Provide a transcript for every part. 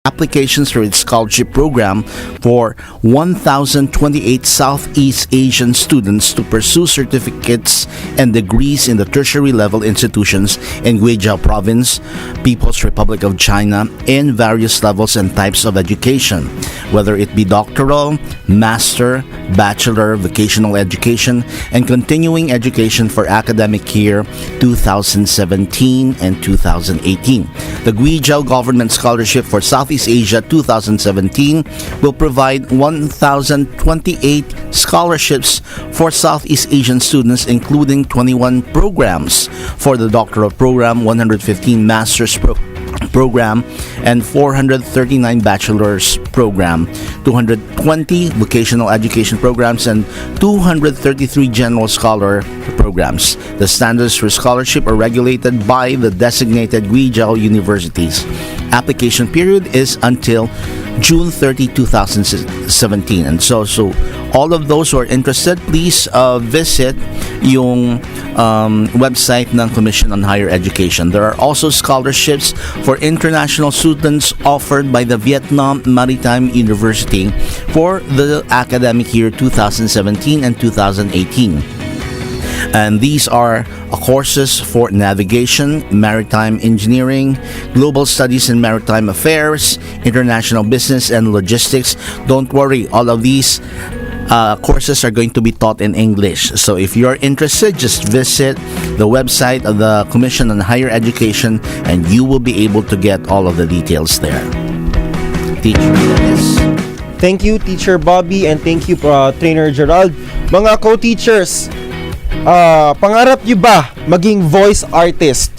applications for its scholarship program for 1,028 Southeast Asian students to pursue certificates and degrees in the tertiary level institutions in Guizhou Province, People's Republic of China, in various levels and types of education, whether it be doctoral, master, bachelor, vocational education, and continuing education for academic year 2017 and 2018. The Guizhou Government Scholarship for Southeast Asia 2017 will provide 1,028 scholarships for Southeast Asian students, including 21 programs for the doctoral program, 115 master's program, and 439 bachelor's program, 220 vocational education programs, and 233 general scholar programs. The standards for scholarship are regulated by the designated Guizhou universities. Application period is until June 30, 2017. And so all of those who are interested, please visit yung website ng Commission on Higher Education. There are also scholarships for international students offered by the Vietnam Maritime University for the academic year 2017 and 2018. And these are courses for navigation, maritime engineering, global studies in maritime affairs, international business, and logistics. Don't worry, all of these courses are going to be taught in English. So if you're interested, just visit the website of the Commission on Higher Education and you will be able to get all of the details there. Teacher, yes. Thank you, Teacher Bobby, and thank you, Trainer Gerald. Mga co-teachers, pangarap niyo ba maging voice artist?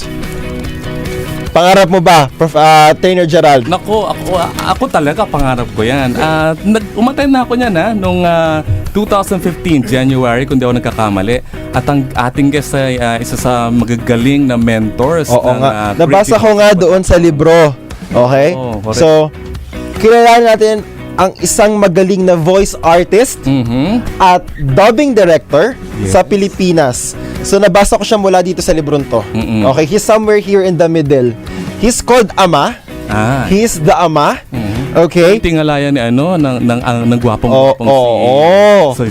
Pangarap mo ba, Trainer Gerald? Nako, ako talaga pangarap ko yan. Umatay na ako niyan nung 2015, January, kung di ako nagkakamali. At ang ating guest ay isa sa magagaling na mentors. Oo nga. Nabasa ko nga doon sa libro. Okay? So, kilalanin natin ang isang magaling na voice artist at dubbing director sa Pilipinas. So nabasa ko siya mula dito sa librong to. Okay, he's somewhere here in the middle. He's called Ama. He's the Ama. Okay? Tingalayan ni ng gwapong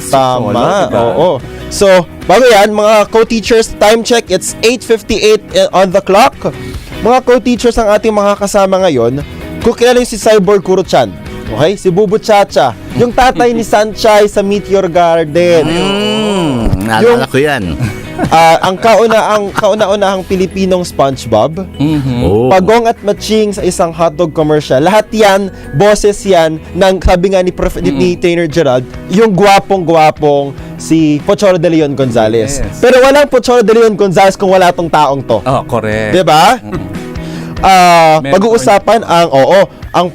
tama. Oo. So, bago yan, mga co-teachers, time check, it's 8:58 on the clock. Mga co-teachers, ang ating mga kasama ngayon, kung kilala yung si Cyborg Kuro-chan. Okay? Si Bubu Chacha. Yung tatay ni Sanchai sa Meteor Garden. Naalala ko yan. Ang kauna-unahang Pilipinong SpongeBob. Pagong at Matching sa isang hotdog commercial. Lahat yan, boses yan, ng sabi nga ni Trainer Gerald, yung gwapong-gwapong si Pocholo de Leon Gonzales. Yes. Pero walang Pocholo de Leon Gonzales kung wala tong taong to. Oh, correct. Diba? Pag-uusapan ang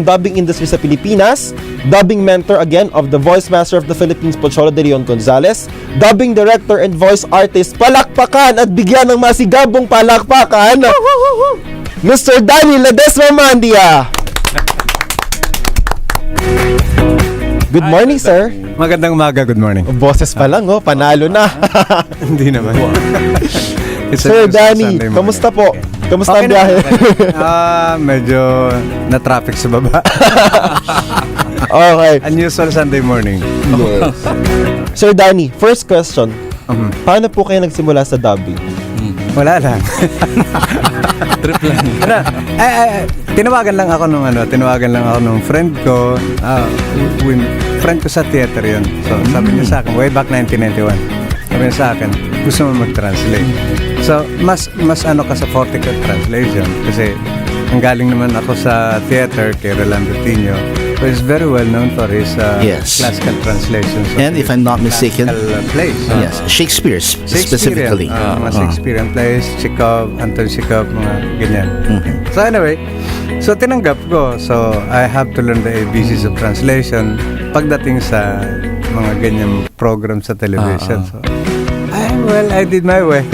dubbing industry sa Pilipinas, dubbing mentor again of the voice master of the Philippines, Pocholo de Leon Gonzales, dubbing director and voice artist, palakpakan at bigyan ng masigabong palakpakan, Mr. Danny Ledesma Mandia. Good morning, sir. Magandang umaga, good morning. Boses pa lang, panalo na. Hindi naman. Sir Danny, kamusta po? Kamusta ang biyahe? Medyo na-traffic sa baba. Okay. Unusual Sunday morning. Yes. Sir Danny, first question. Paano po kayo nagsimula sa dubbing? Wala lang. Trip lang. Tinawagan lang ako nung friend ko. Friend ko sa theater yun. So, sabi niya sa akin, way back 1991. Sabi niya sa akin, gusto mo mag-translate. So, mas ano ka sa vertical translation kasi ang galing naman ako sa theater kay Rolando Tino, who is very well known for his classical translations. And if I'm not mistaken, plays. Yes, Shakespeare specifically. Mga Shakespearean plays, Chekhov, Anton Chekhov, mga ganyan. So anyway, so tinanggap ko. So I have to learn the ABCs of translation pagdating sa mga ganyang program sa television. So, I did my way.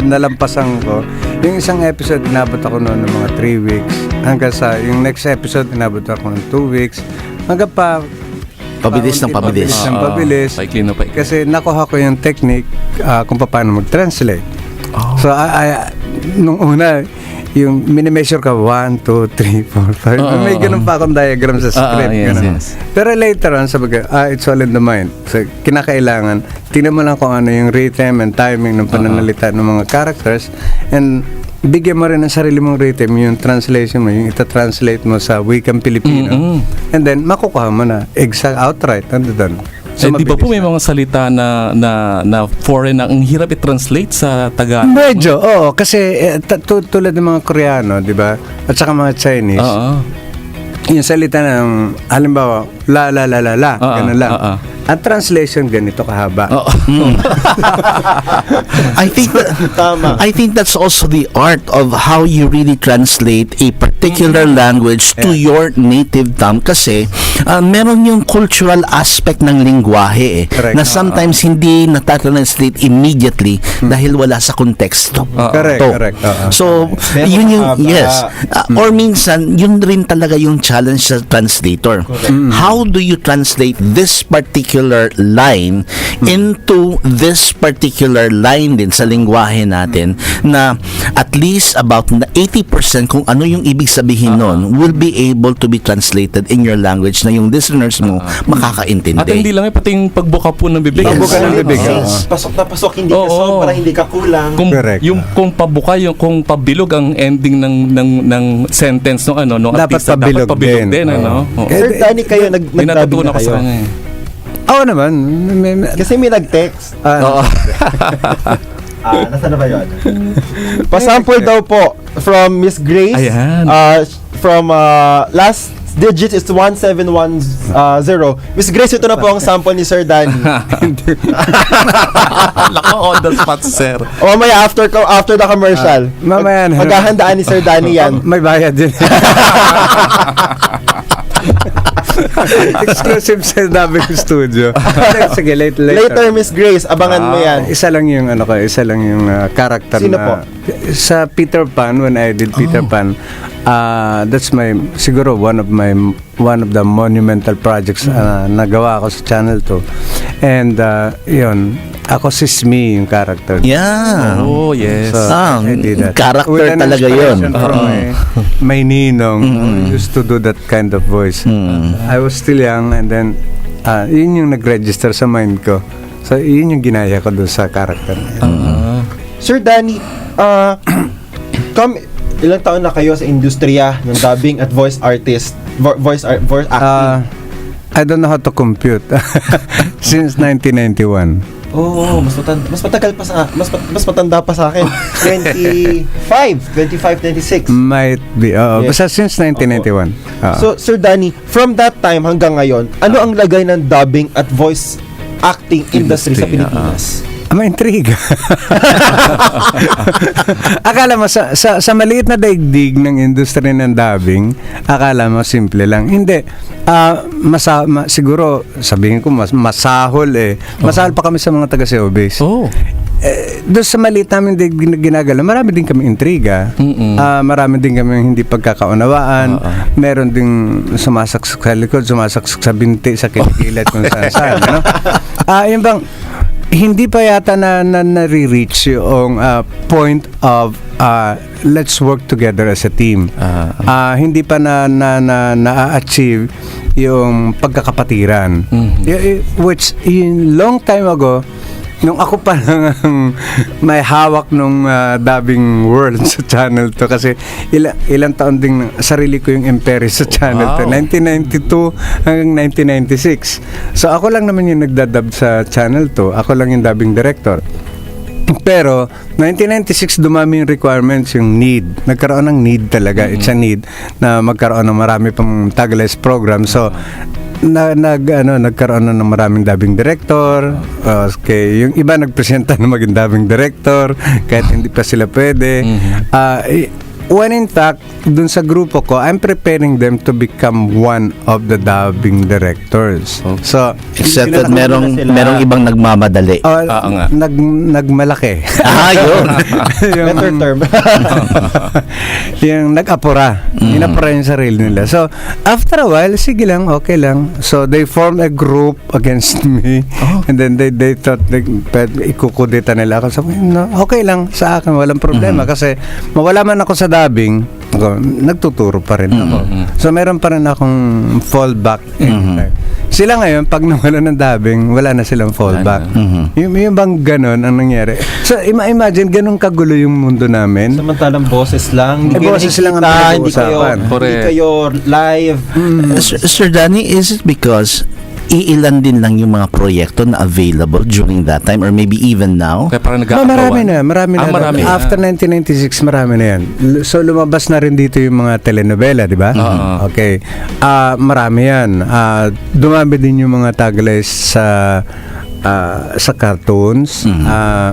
Nalampasan ko. Yung isang episode, inabot ako noon ng mga 3 weeks. Hanggang sa, yung next episode, inabot ako ng 2 weeks. Hanggang pa, pabilis. Kasi nakuha ko yung technique kung paano mag-translate. So, nung una, yung minimeasure ka 1, 2, 3, 4, 5. May ganun pa akong diagram sa script. yes, ganun. yes. Pero later on, sabi ko, it's all in the mind. So, kinakailangan, tingnan mo lang kung ano yung rhythm and timing ng pananalita ng mga characters, and bigyan mo rin ng sarili mong rhythm, yung translation mo, yung ita-translate mo sa wikang Pilipino. And then, makukuha mo na exact outright. Ano doon? So, di ba po may mabilis mga salita na foreign na ang hirap i-translate sa Tagalog? Medyo, oo. Kasi tulad ng mga Koreano, di ba? At saka mga Chinese. Oo. Yung salita ng, halimbawa, la, ganun lang. Ang translation, ganito kahaba. I think I think that's also the art of how you really translate a particular language to your native tongue, kasi meron yung cultural aspect ng lingwahe Correct. na sometimes hindi natatranslate immediately dahil wala sa konteksto. Correct. So, Pero yun yung, mahaba. yes. Or minsan, yun rin talaga yung challenge sa translator. How do you translate this particular line into this particular line din sa lingwahe natin, na at least about 80% kung ano yung ibig sabihin nun will be able to be translated in your language na yung listeners mo makakaintindi. At hindi lang pati yung pagbuka po ng bibig. Pagbuka ng bibig. Pasok na pasok, hindi ka Oo. sobra, hindi ka kulang. Kung Correct. yung kung pabuka yung kung pabilog ang ending ng sentence ng no Dapat artista, pabilog din. ano. Oo. Sir Danny, kayo May nagdubbing natutunan na ko sa kayo. kanya. Oo naman. Kasi may nag-text. Oo. Nasaan na ba yun? Pasample daw po from Miss Grace. Ayan. From last digit is 1710. Miss Grace, ito na po ang sample ni Sir Danny. Lako on the spot, sir. O mamaya after the commercial. Mamaya na. Maghahandaan ni Sir Danny yan. May bayad din. Exclusive sa Dabing Studio. Sige, Later, Miss Grace, abangan mo yan. Isa lang yung isa lang yung character Sino na po? sa Peter Pan, when I did Peter Pan, that's siguro one of the monumental projects na nagawa ko sa Channel 2. And yun, ako si Smee yung character. Yeah. Oh, yes. I did that. Character With an talaga yun. inspiration from my ninong who used to do that kind of voice. I was still young, and then yun yung nag-register sa mind ko. So yun yung ginaya ko doon sa character. Sir Danny, ilang taon na kayo sa industriya ng dubbing at voice artist, voice acting? I don't know how to compute. Since 1991. Oo, mas matagal pa mas matanda pa sa akin. 25, 26. Might be. Yes. Basta since 1991. So, Sir Danny, from that time hanggang ngayon, ano ang lagay ng dubbing at voice acting industry sa Pilipinas? Intriga. Akala mo sa maliit na daigdig ng industry ng dubbing, akala mo simple lang. Hindi. Siguro sabihin ko masahol Masahol pa kami sa mga taga-showbiz. Oh. Doon sa maliit namin ginagala, marami din kami intriga. Marami din kami hindi pagkakaunawaan. Meron ding sumasaksak sa likod, sumasaksak sa binti, sa kilikilid, kung saan. Ano? Yung bang hindi pa yata na nare-reach yung point of let's work together as a team. Hindi pa na-achieve yung pagkakapatiran. Which in long time ago, nung ako pa lang ang may hawak nung dubbing world sa Channel 2, kasi ilang taon din sarili ko yung imperyo sa Channel 2, 1992 hanggang 1996. So ako lang naman yung nagdadub sa Channel 2, ako lang yung dubbing director. Pero 1996 dumami yung requirements, yung need. Nagkaroon ng need talaga. It's a need na magkaroon ng marami pang tagless program. So nagkaroon na ng maraming dubbing director. Okay, yung iba nagpresenta na maging dubbing director kahit hindi pa sila pwede. When in fact, dun sa grupo ko, I'm preparing them to become one of the dubbing directors. So, Except that merong ibang nagmamadali. nga. nagmalaki. Yun. Better term. Yung nag-apura. Inapura yung sarili nila. So, after a while, sige lang, okay lang. So, they formed a group against me. And then they thought ikukudita nila ako. So, no, okay lang sa akin, walang problema. Kasi mawala man ako sa dubbing, ako, nagtuturo pa rin ako. So meron pa rin akong fallback. Sila ngayon, pag nawala ng dubbing, wala na silang fallback. Yung bang ganon ang nangyari. So imagine, ganun kagulo yung mundo namin. Samantalang boses lang. Boses lang ang hindi pinag-uusapan. kayo live. Sir Danny, is it because iilan din lang yung mga proyekto na available during that time or maybe even now? Kaya parang Marami na. Marami na. After 1996, marami na yan. So, lumabas na rin dito yung mga telenovela, di ba? Okay. Marami yan. Dumami din yung mga taglay sa cartoons.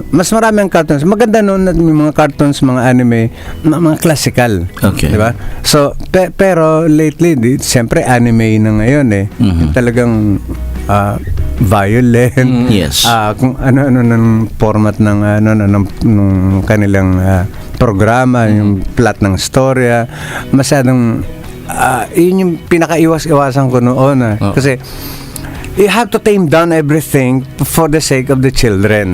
Mas marami ang cartoons. Maganda noon na yung mga cartoons, mga anime, mga classical. Okay. Di ba? So, pero lately, siyempre anime na ngayon eh. Yung talagang violent. Yes. Kung ano ng format ng ng kanilang programa, yung plot ng storya, masyadong yun yung pinakaiwas-iwasan ko noon. Kasi you have to tame down everything for the sake of the children.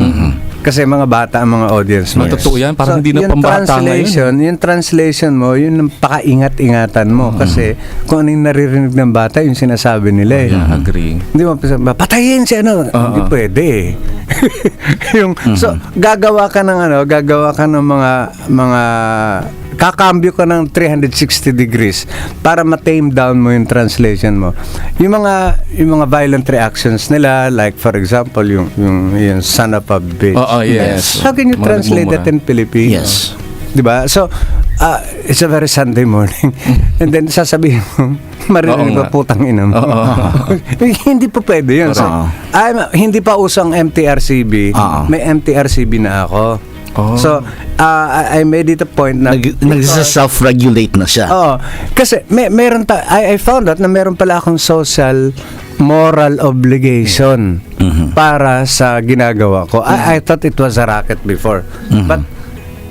Kasi mga bata ang mga audience mo. Totoo yan, parang hindi na yung pambata ngayon. Yung translation mo, yun ang pakaingat-ingatan mo. Kasi kung ano yung naririnig ng bata, yung sinasabi nila eh. Yeah, agree. Hindi mo patayin si ano. Hindi pwede eh. So, gagawa ka ng mga kakambyo ka ng 360 degrees para ma-tame down mo yung translation mo. Yung mga violent reactions nila, like for example, yung son of a bitch. Yes. How can you translate that in Filipino? Yes. Diba? So, it's a very Sunday morning. And then sasabihin mo, marinig ba putang ina mo? Hindi pa pwede yun. So, hindi pa usang MTRCB. May MTRCB na ako. So, I made it a point na Nag-self-regulate na siya. Kasi meron I found out na meron pala akong social moral obligation para sa ginagawa ko. I thought it was a racket before. But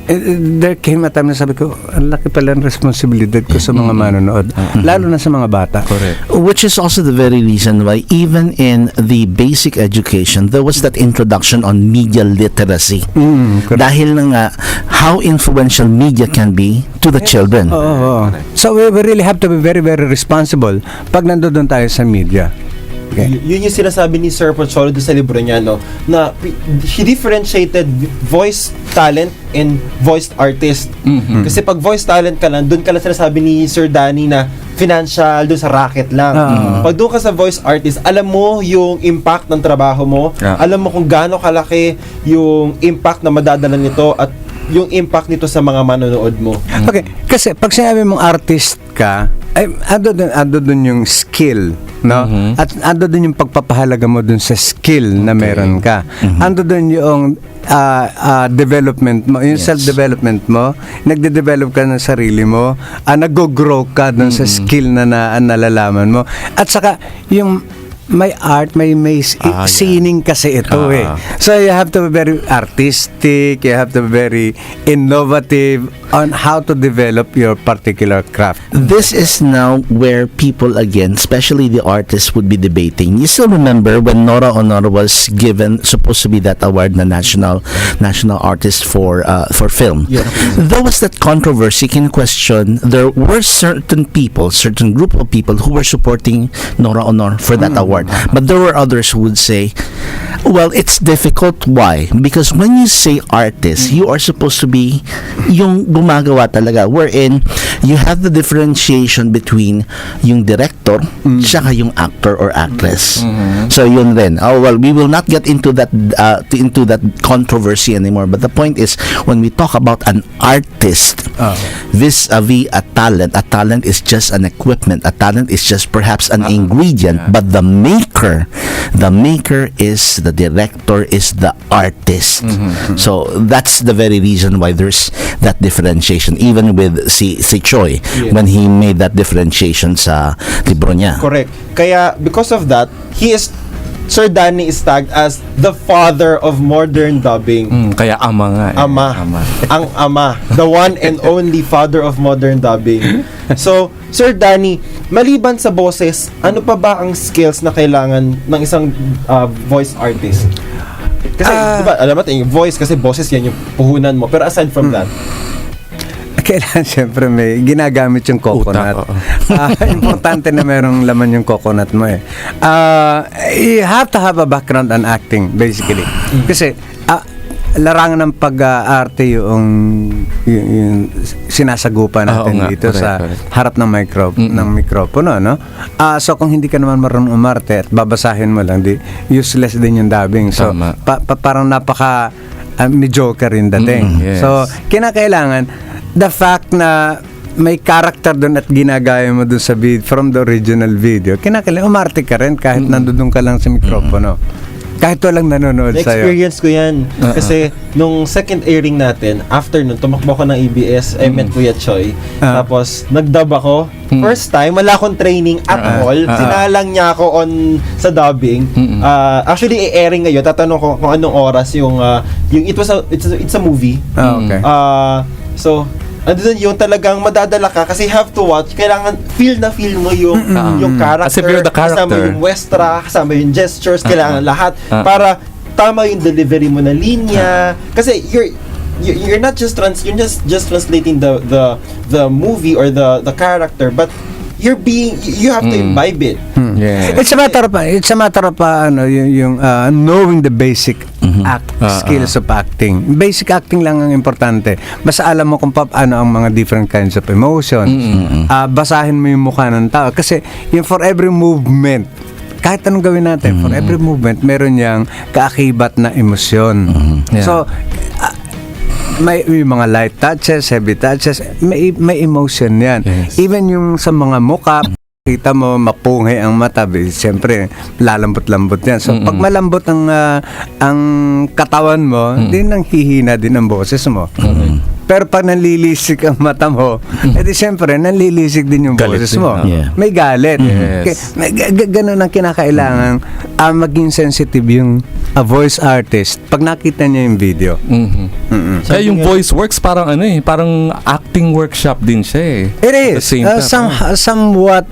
there came a time na sabi ko, ang laki pala ng responsibilidad ko sa mga manonood, lalo na sa mga bata. Correct. Which is also the very reason why even in the basic education, there was that introduction on media literacy. Dahil na nga, how influential media can be to the children. So we really have to be very, very responsible pag nandoon tayo sa media. Okay. Yun yung sinasabi ni Sir Pocholo doon sa libro niya, no? Na he differentiated voice talent and voice artist. Kasi pag voice talent ka lang, doon ka lang sinasabi ni Sir Danny na financial, doon sa racket lang. Pag doon ka sa voice artist, alam mo yung impact ng trabaho mo, alam mo kung gaano kalaki yung impact na madadala nito at yung impact nito sa mga manonood mo. Okay, kasi pag sinabi mong artist ka, ay ando dun yung skill, no? At ando dun yung pagpapahalaga mo dun sa skill na meron ka. Ando dun yung development mo, yung self-development mo, nagde-develop ka ng sarili mo, nag-grow ka dun sa skill na nalalaman mo. At saka yung may art, may sining kasi ito eh. So you have to be very artistic, you have to be very innovative on how to develop your particular craft. This is now where people again, especially the artists, would be debating. You still remember when Nora Honor was supposed to be that award, na national artist for film. There was that controversy in question. There were certain group of people who were supporting Nora Honor for that award. But there were others who would say, well, it's difficult. Why? Because when you say artist, you are supposed to be yung gumagawa talaga, wherein you have the differentiation between yung director tsaka yung actor or actress. So yun rin. We will not get into that controversy anymore, but the point is, when we talk about an artist vis-a-vis a talent is just an equipment, a talent is just perhaps an ingredient, but the maker is the director, is the artist. So that's the very reason why there's that differentiation, even with si Choi, when he made that differentiation sa libro niya. Correct. Kaya because of that, Sir Danny is tagged as the father of modern dubbing. Kaya ama nga. Ang ama. The one and only father of modern dubbing. So, Sir Danny, maliban sa boses, ano pa ba ang skills na kailangan ng isang voice artist? Kasi, diba, alam natin, yung voice, kasi boses yan yung puhunan mo. Pero aside from that, kailangan siyempre may ginagamit yung coconut. Utak, oo. Importante na merong laman yung coconut mo eh. You have to have a background on acting, basically. Kasi, larangan ng pag-arte yung sinasagupa natin dito sa harap ng mikropono, no? So kung hindi ka naman marunong umarte at babasahin mo lang, useless din yung dubbing. So parang napaka mediocre rin dating. Yes. So kinakailangan the fact na may character doon at ginagaya mo doon sa from the original video, kinakailangan umarte ka rin kahit nandoon ka lang sa mikropono. Kahit walang nanonood sa'yo. Na-experience ko yan. Kasi, nung second airing natin, after nun, tumakbo ko ng EBS, I met Kuya Choi. Tapos, nag-dub ako. First time, wala akong training at all. Sinalang niya ako sa dubbing. Actually, i-airing ngayon. Tatanong ko kung anong oras yung it's a movie. Okay. So, andun yung talagang madadala ka kasi have to watch. Kailangan feel mo yung character. As if you're the character. Kasama yung westra, kasama yung gestures, kailangan lahat para tama yung delivery mo na linya. Kasi you're not just just translating the movie or the character, but you have to imbibe it. Yeah. It's a matter of yung knowing the basic skills of acting. Basic acting lang ang importante. Basta alam mo kung paano ang mga different kinds of emotion. Basahin mo yung mukha ng tao kasi yung for every movement, kahit anong gawin natin, for every movement meron yang kaakibat na emosyon. Yeah. So may mga light touches, heavy touches, may emotion yan. Yes. Even yung sa mga mukha, kita mo mapungay ang mata, siyempre lalambot-lambot yan. So pag malambot ang katawan mo, din nang hihina din ang boses mo. Pero pag nanlilisik ang mata mo, edi siyempre nanlilisik din yung Galit boses din, mo. Yeah. May galit. Yes. Ganun ang kinakailangan maging sensitive yung voice artist pag nakita niya yung video. Kaya yung voice works parang parang acting workshop din siya eh. It At the is same time. somewhat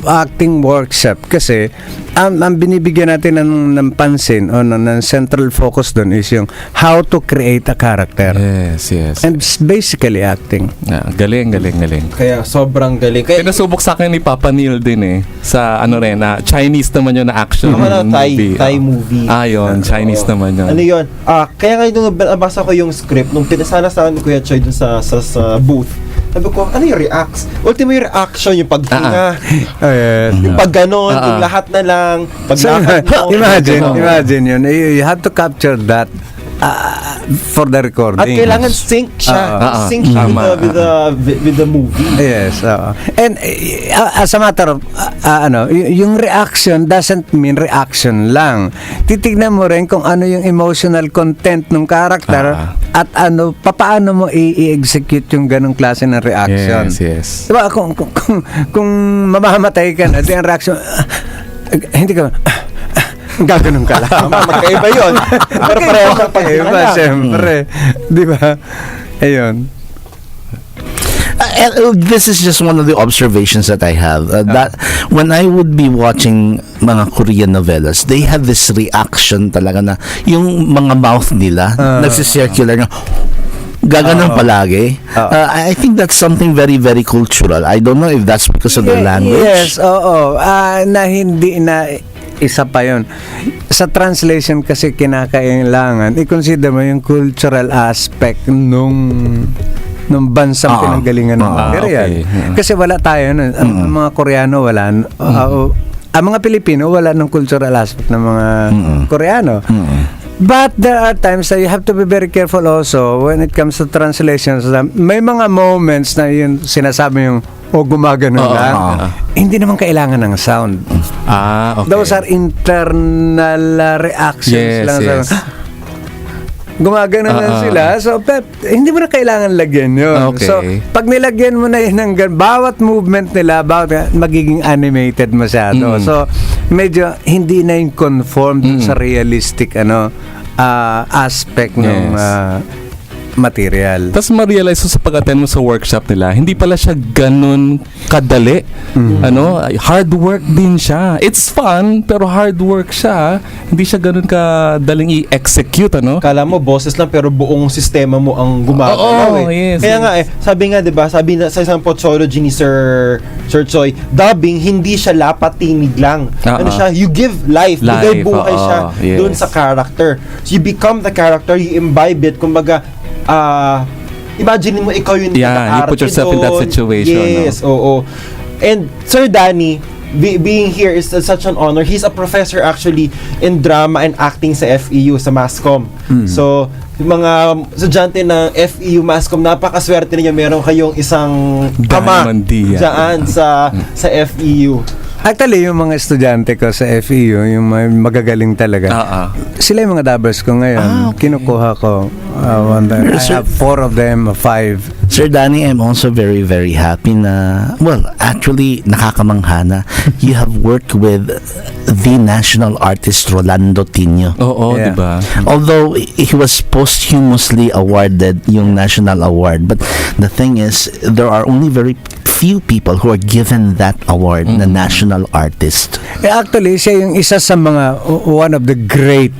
acting workshop kasi ang binibigyan natin ng pansin o ng central focus doon is yung how to create a character. Yes. And it's basically acting. Galing. Kaya sobrang galing. Kaya Pinasubok sa akin ni Papa Neil din eh. Sa Chinese naman yun na action movie. Thai movie. Yun. Chinese naman yun. Ano yun? Kaya nga nung nabasa ko yung script, nung pinasana sa akin ni Kuya Choi dun sa booth, sabi ko, ano yung reacts? Ultimo yung reaction, yung paghinga, Yes. yung pagganon, yung lahat na lang, paglakad mo. Imagine yun. You have to capture that for the recording. At kailangan sync siya. Sync siya with the movie. Yes. And as a matter of yung reaction doesn't mean reaction lang. Titignan mo rin kung ano yung emotional content ng character at paano mo i-execute yung ganong klase ng reaction. Yes. Diba kung mamamatay ka na, di ang reaction hindi ka gaganon ka lang. Magkaiba yun. Pero pareho sa paghinga. Siyempre. Di ba? Ayun. This is just one of the observations that I have. That when I would be watching mga Korean novellas, they have this reaction talaga na yung mga mouth nila nagsisircular na gaganon palagi. I think that's something very, very cultural. I don't know if that's because of the language. Yes, oo. Na hindi na isa pa yun. Sa translation kasi kinakailangan, i-consider mo yung cultural aspect nung bansang pinanggalingan ng material. Okay. Kasi wala tayo nun. Ang mga Koreano wala. Ang mga Pilipino wala ng cultural aspect ng mga Koreano. But there are times that you have to be very careful also when it comes to translations. May mga moments na yun sinasabi yung gumagano lang. Hindi naman kailangan ng sound. Okay. Those are internal reactions lang. Yes. Gumagano lang sila. So, hindi mo na kailangan lagyan yun. Okay. So, pag nilagyan mo na yun bawat movement nila, magiging animated masyado. So, medyo hindi na yung conform sa realistic aspect ng material. Tapos ma-realize mo sa pag-attend mo sa workshop nila, hindi pala siya ganun kadali. Hard work din siya. It's fun, pero hard work siya. Hindi siya ganun kadaling i-execute, Kala mo boses lang pero buong sistema mo ang gumagalaw yes. Kaya nga sabi nga 'di ba, sabi na sa isang potsology ni Sir Choi, dubbing hindi siya lapatinig lang. Ano siya, you give life, bigay buhay siya doon sa character. So you become the character, you imbibe it. Kumbaga, imagine mo ikaw yung you nag-arte put yourself in that situation. Yes, oo. And Sir Danny, being here is such an honor. He's a professor actually in drama and acting sa FEU, sa Mascom. So, yung mga estudyante ng FEU Mascom, napakaswerte ninyo. Meron kayong isang ama dyan sa FEU. Actually, yung mga estudyante ko sa FEU, yung magagaling talaga, sila yung mga doubles ko ngayon. Kinukuha ko. I have 4 of them, 5. Sir Danny, I'm also very, very happy na, well, actually, nakakamangha na. You have worked with the national artist Rolando Tino. Oo, Yeah. diba? Although he was posthumously awarded yung national award, but the thing is, there are only very few people who are given that award na national artist. Actually, siya yung isa sa mga, one of the great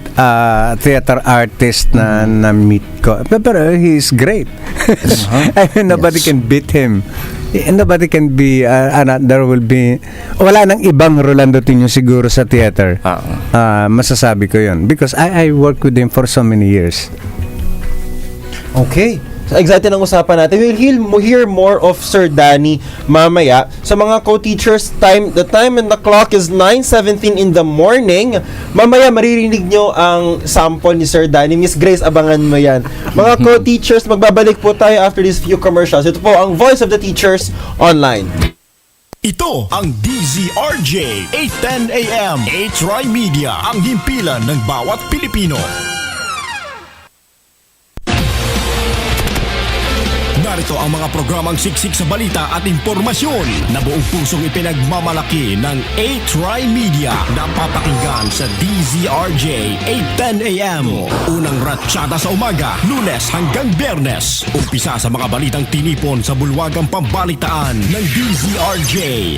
theater artists na na-meet ko. Pero he's great. I mean, nobody can beat him. Nobody can be, there will be, wala nang ibang Rolando Tino siguro sa theater. Masasabi ko yun. Because I worked with him for so many years. Okay. So, excited ang usapan natin. We'll hear more of Sir Danny mamaya. Sa mga co-teachers, the time and the clock is 9:17 in the morning. Mamaya maririnig nyo ang sample ni Sir Danny. Miss Grace, abangan mo yan. Mga co-teachers, magbabalik po tayo after these few commercials. Ito po ang Voice of the Teachers Online. Ito ang DZRJ 810 AM. A-Try Media, ang himpilan ng bawat Pilipino. Narito ang mga programang siksik sa balita at impormasyon na buong pusong ipinagmamalaki ng A-Try Media. Napapakinggan sa DZRJ 810 AM. Unang ratsyada sa umaga, Lunes hanggang Biyernes. Umpisa sa mga balitang tinipon sa bulwagang pambalitaan ng DZRJ.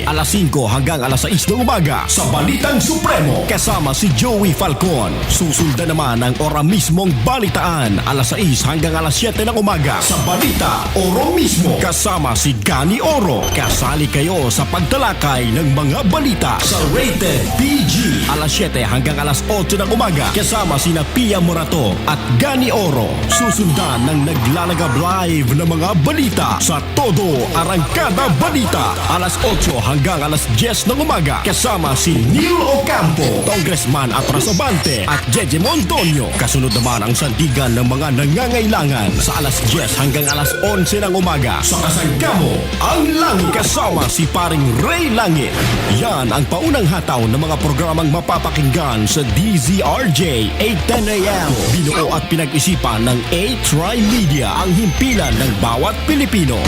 Alas 5 hanggang alas 6 ng umaga sa Balitang Supremo. Kasama si Joey Falcon. Susundan naman ang ora mismong balitaan. Alas 6 hanggang alas 7 ng umaga sa Balita Oro mismo. Kasama si Gani Oro. Kasali kayo sa pagtalakay ng mga balita sa Rated PG. Alas 7 hanggang alas 8 ng umaga. Kasama sina Pia Morato at Gani Oro. Susundan ng naglalagab live ng mga balita sa Todo Arangkada Balita. Alas 8 hanggang alas 10 ng umaga. Kasama si Neil Ocampo, Congressman Atrasabante at Jeje Montonio. Kasunod naman ang sandigan ng mga nangangailangan sa alas 10 hanggang alas 11 ng umaga. Sa Kasangkamo, ang Langit kasama si paring Ray Langit. Yan ang paunang hataw ng mga programang mapapakinggan sa DZRJ 810 AM. Binuo at pinag-isipan ng A-Try Media, ang himpilan ng bawat Pilipino.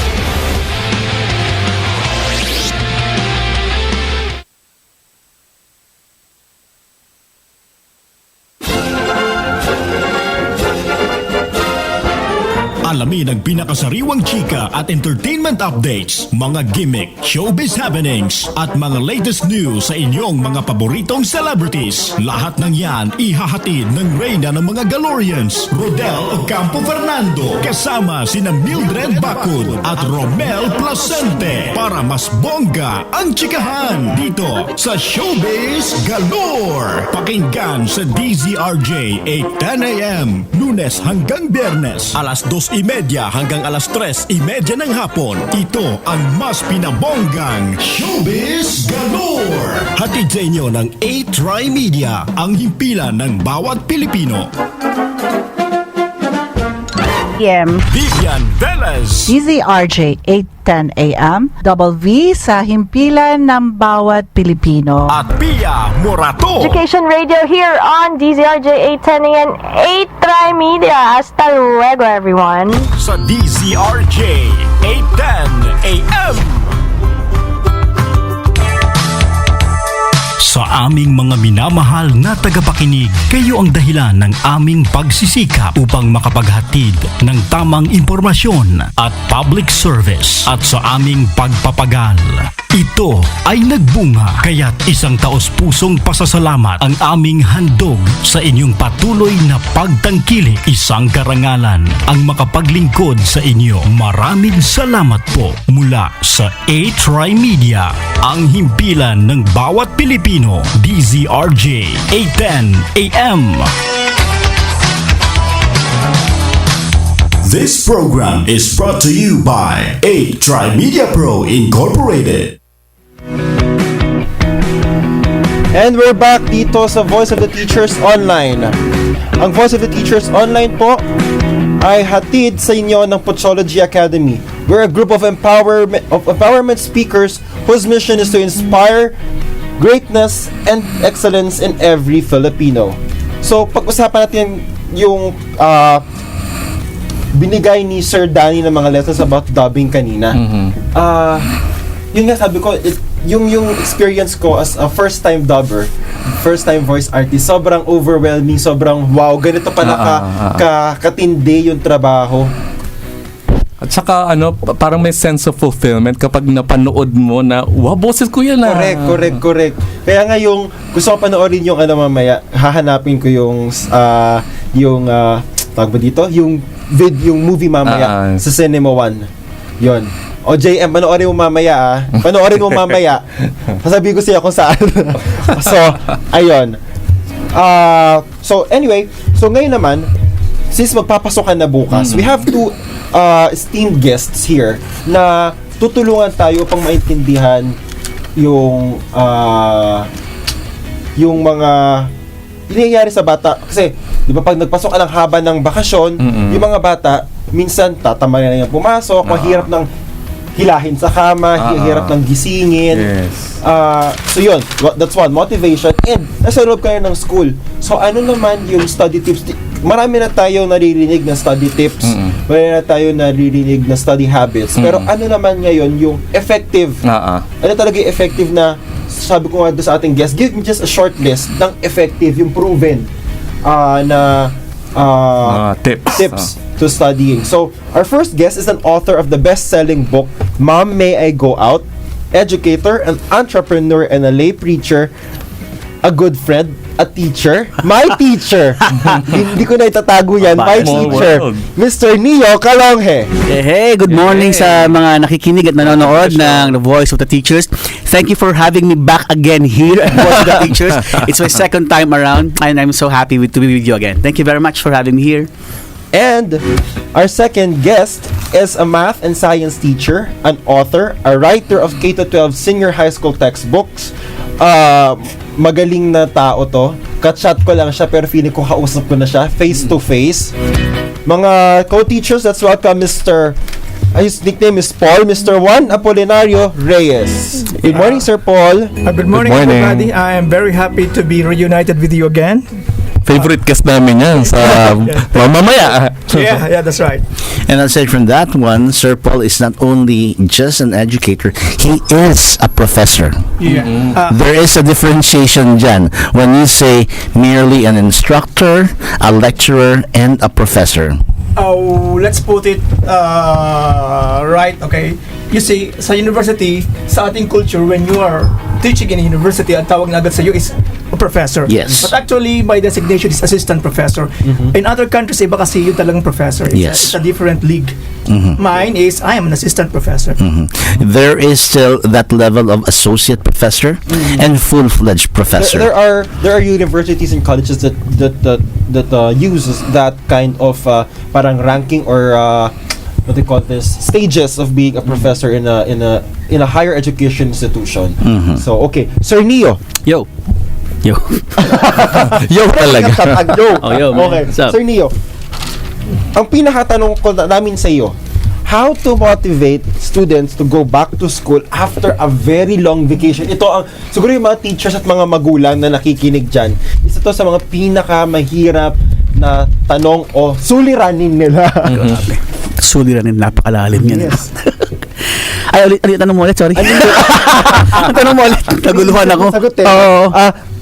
Alamin ang pinakasariwang chika at entertainment updates, mga gimmick, showbiz happenings, at mga latest news sa inyong mga paboritong celebrities. Lahat ng yan ihahatid ng reyna ng mga Galorians, Rodel Ocampo Fernando, kasama sina Mildred Bacud at Romel Placente para mas bongga ang chikahan dito sa Showbiz Galore. Pakinggan sa DZRJ 810 AM, Lunes hanggang Biyernes, alas 2:30 hanggang alas 3:30 ng hapon. Ito ang mas pinabonggang Showbiz Galore. Hatid sa inyo ng A-Try Media, ang himpilan ng bawat Pilipino. Vivian Velez, DZRJ 810 AM, Double V sa himpilan ng bawat Pilipino. at Pia Morato. Education Radio here on DZRJ 810 and 8 Media. Hasta luego, everyone. Sa DZRJ 810 AM. Sa Aming mga minamahal na tagapakinig, kayo ang dahilan ng aming pagsisikap upang makapaghatid ng tamang impormasyon at public service at sa aming pagpapagal. Ito ay nagbunga, kaya't isang taos-pusong pasasalamat ang aming handog sa inyong patuloy na pagtangkilik. Isang karangalan ang makapaglingkod sa inyo. Maraming salamat po mula sa A-Try Media, ang himpilan ng bawat Pilipino. DZRJ 810 AM. This program is brought to you by A-Try Media Pro Incorporated. And we're back dito sa Voice of the Teachers Online. Ang Voice of the Teachers Online po ay hatid sa inyo ng Puchology Academy. We're a group of empowerment speakers whose mission is to inspire greatness and excellence in every Filipino. So, pag-usapan natin yung binigay ni Sir Danny ng mga lessons about dubbing kanina. Yun nga sabi ko, yung experience ko as a first-time dubber, first-time voice artist, sobrang overwhelming, sobrang wow, ganito pala katindi yung trabaho. At saka parang may sense of fulfillment kapag napanood mo na, wow, boses ko yan Correct. Kaya nga yung gusto ko panoorin yung mamaya, hahanapin ko yung tawag ba dito? Yung movie mamaya sa Cinema One. Yon. O JM, panoorin mo mamaya sasabihin ko siya kung saan. So, ayun. So anyway, so ngayon naman, since magpapasok ka na bukas, we have two esteemed guests here na tutulungan tayo upang maintindihan yung mga nangyayari sa bata. Kasi, di ba, pag nagpasok ka ng haba ng bakasyon, yung mga bata, minsan tatama na yung pumasok, mahirap ng hilahin sa kama, hirap ng gisingin. Yes. So yun, that's one, motivation. And nasa loob kayo ng school. So ano naman yung study tips? Marami na tayo naririnig na study tips. Marami na tayo naririnig na study habits. Pero ano naman ngayon yung effective? Ano talaga yung effective na, sabi ko nga doon sa ating guest, give me just a short list ng effective, yung proven tips to studying. So, our first guest is an author of the best-selling book, Mom, May I Go Out? Educator, an entrepreneur, and a lay preacher, a good friend, a teacher, my teacher. Hindi ko na itatago yan, my teacher, Mr. Neo Calonghe. Hey, good morning sa mga nakikinig at nanonood ng The Voice of the Teachers. Thank you for having me back again here at Voice of the Teachers. It's my second time around and I'm so happy to be with you again. Thank you very much for having me here. And our second guest is a math and science teacher, an author, a writer of K-12 senior high school textbooks. Magaling na tao to. Kat-chat ko lang siya pero feeling ko kausap ko na siya face to face. Mga co-teachers, let's welcome his nickname is Paul, Mr. Juan Apolinario Reyes. Good morning, Sir Paul. Good morning, everybody. I am very happy to be reunited with you again. Favorite guest namin yan sa mamaya. Yeah, that's right. And aside from that one, Sir Paul is not only just an educator, he is a professor. Yeah. There is a differentiation dyan when you say merely an instructor, a lecturer, and a professor. Let's put it right, okay? You see, sa university, sa ating culture, when you are teaching in a university, ang tawag na agad sa iyo is a professor. Yes. But actually, my designation is assistant professor. In other countries, iba kasi yung talagang professor. It's a different league. Mine is, I am an assistant professor. There is still that level of associate professor and full-fledged professor. There are universities and colleges that uses that kind of parang ranking or what they call this, stages of being a professor in a higher education institution. So okay, Sir Neo. Yo. Yo talaga. Yo, man. Okay, What's up? Sir Neo. Ang pinakatanong ko namin sa iyo, how to motivate students to go back to school after a very long vacation. Ito ang, siguro yung mga teachers at mga magulang na nakikinig dyan, isa to sa mga pinakamahirap na tanong o suliranin nila. Suliranin, napakalalim yan. Yes. Ay, ulit, tanong mo ulit, sorry. Tanong mo ulit, naguluhan ako. Sagutin.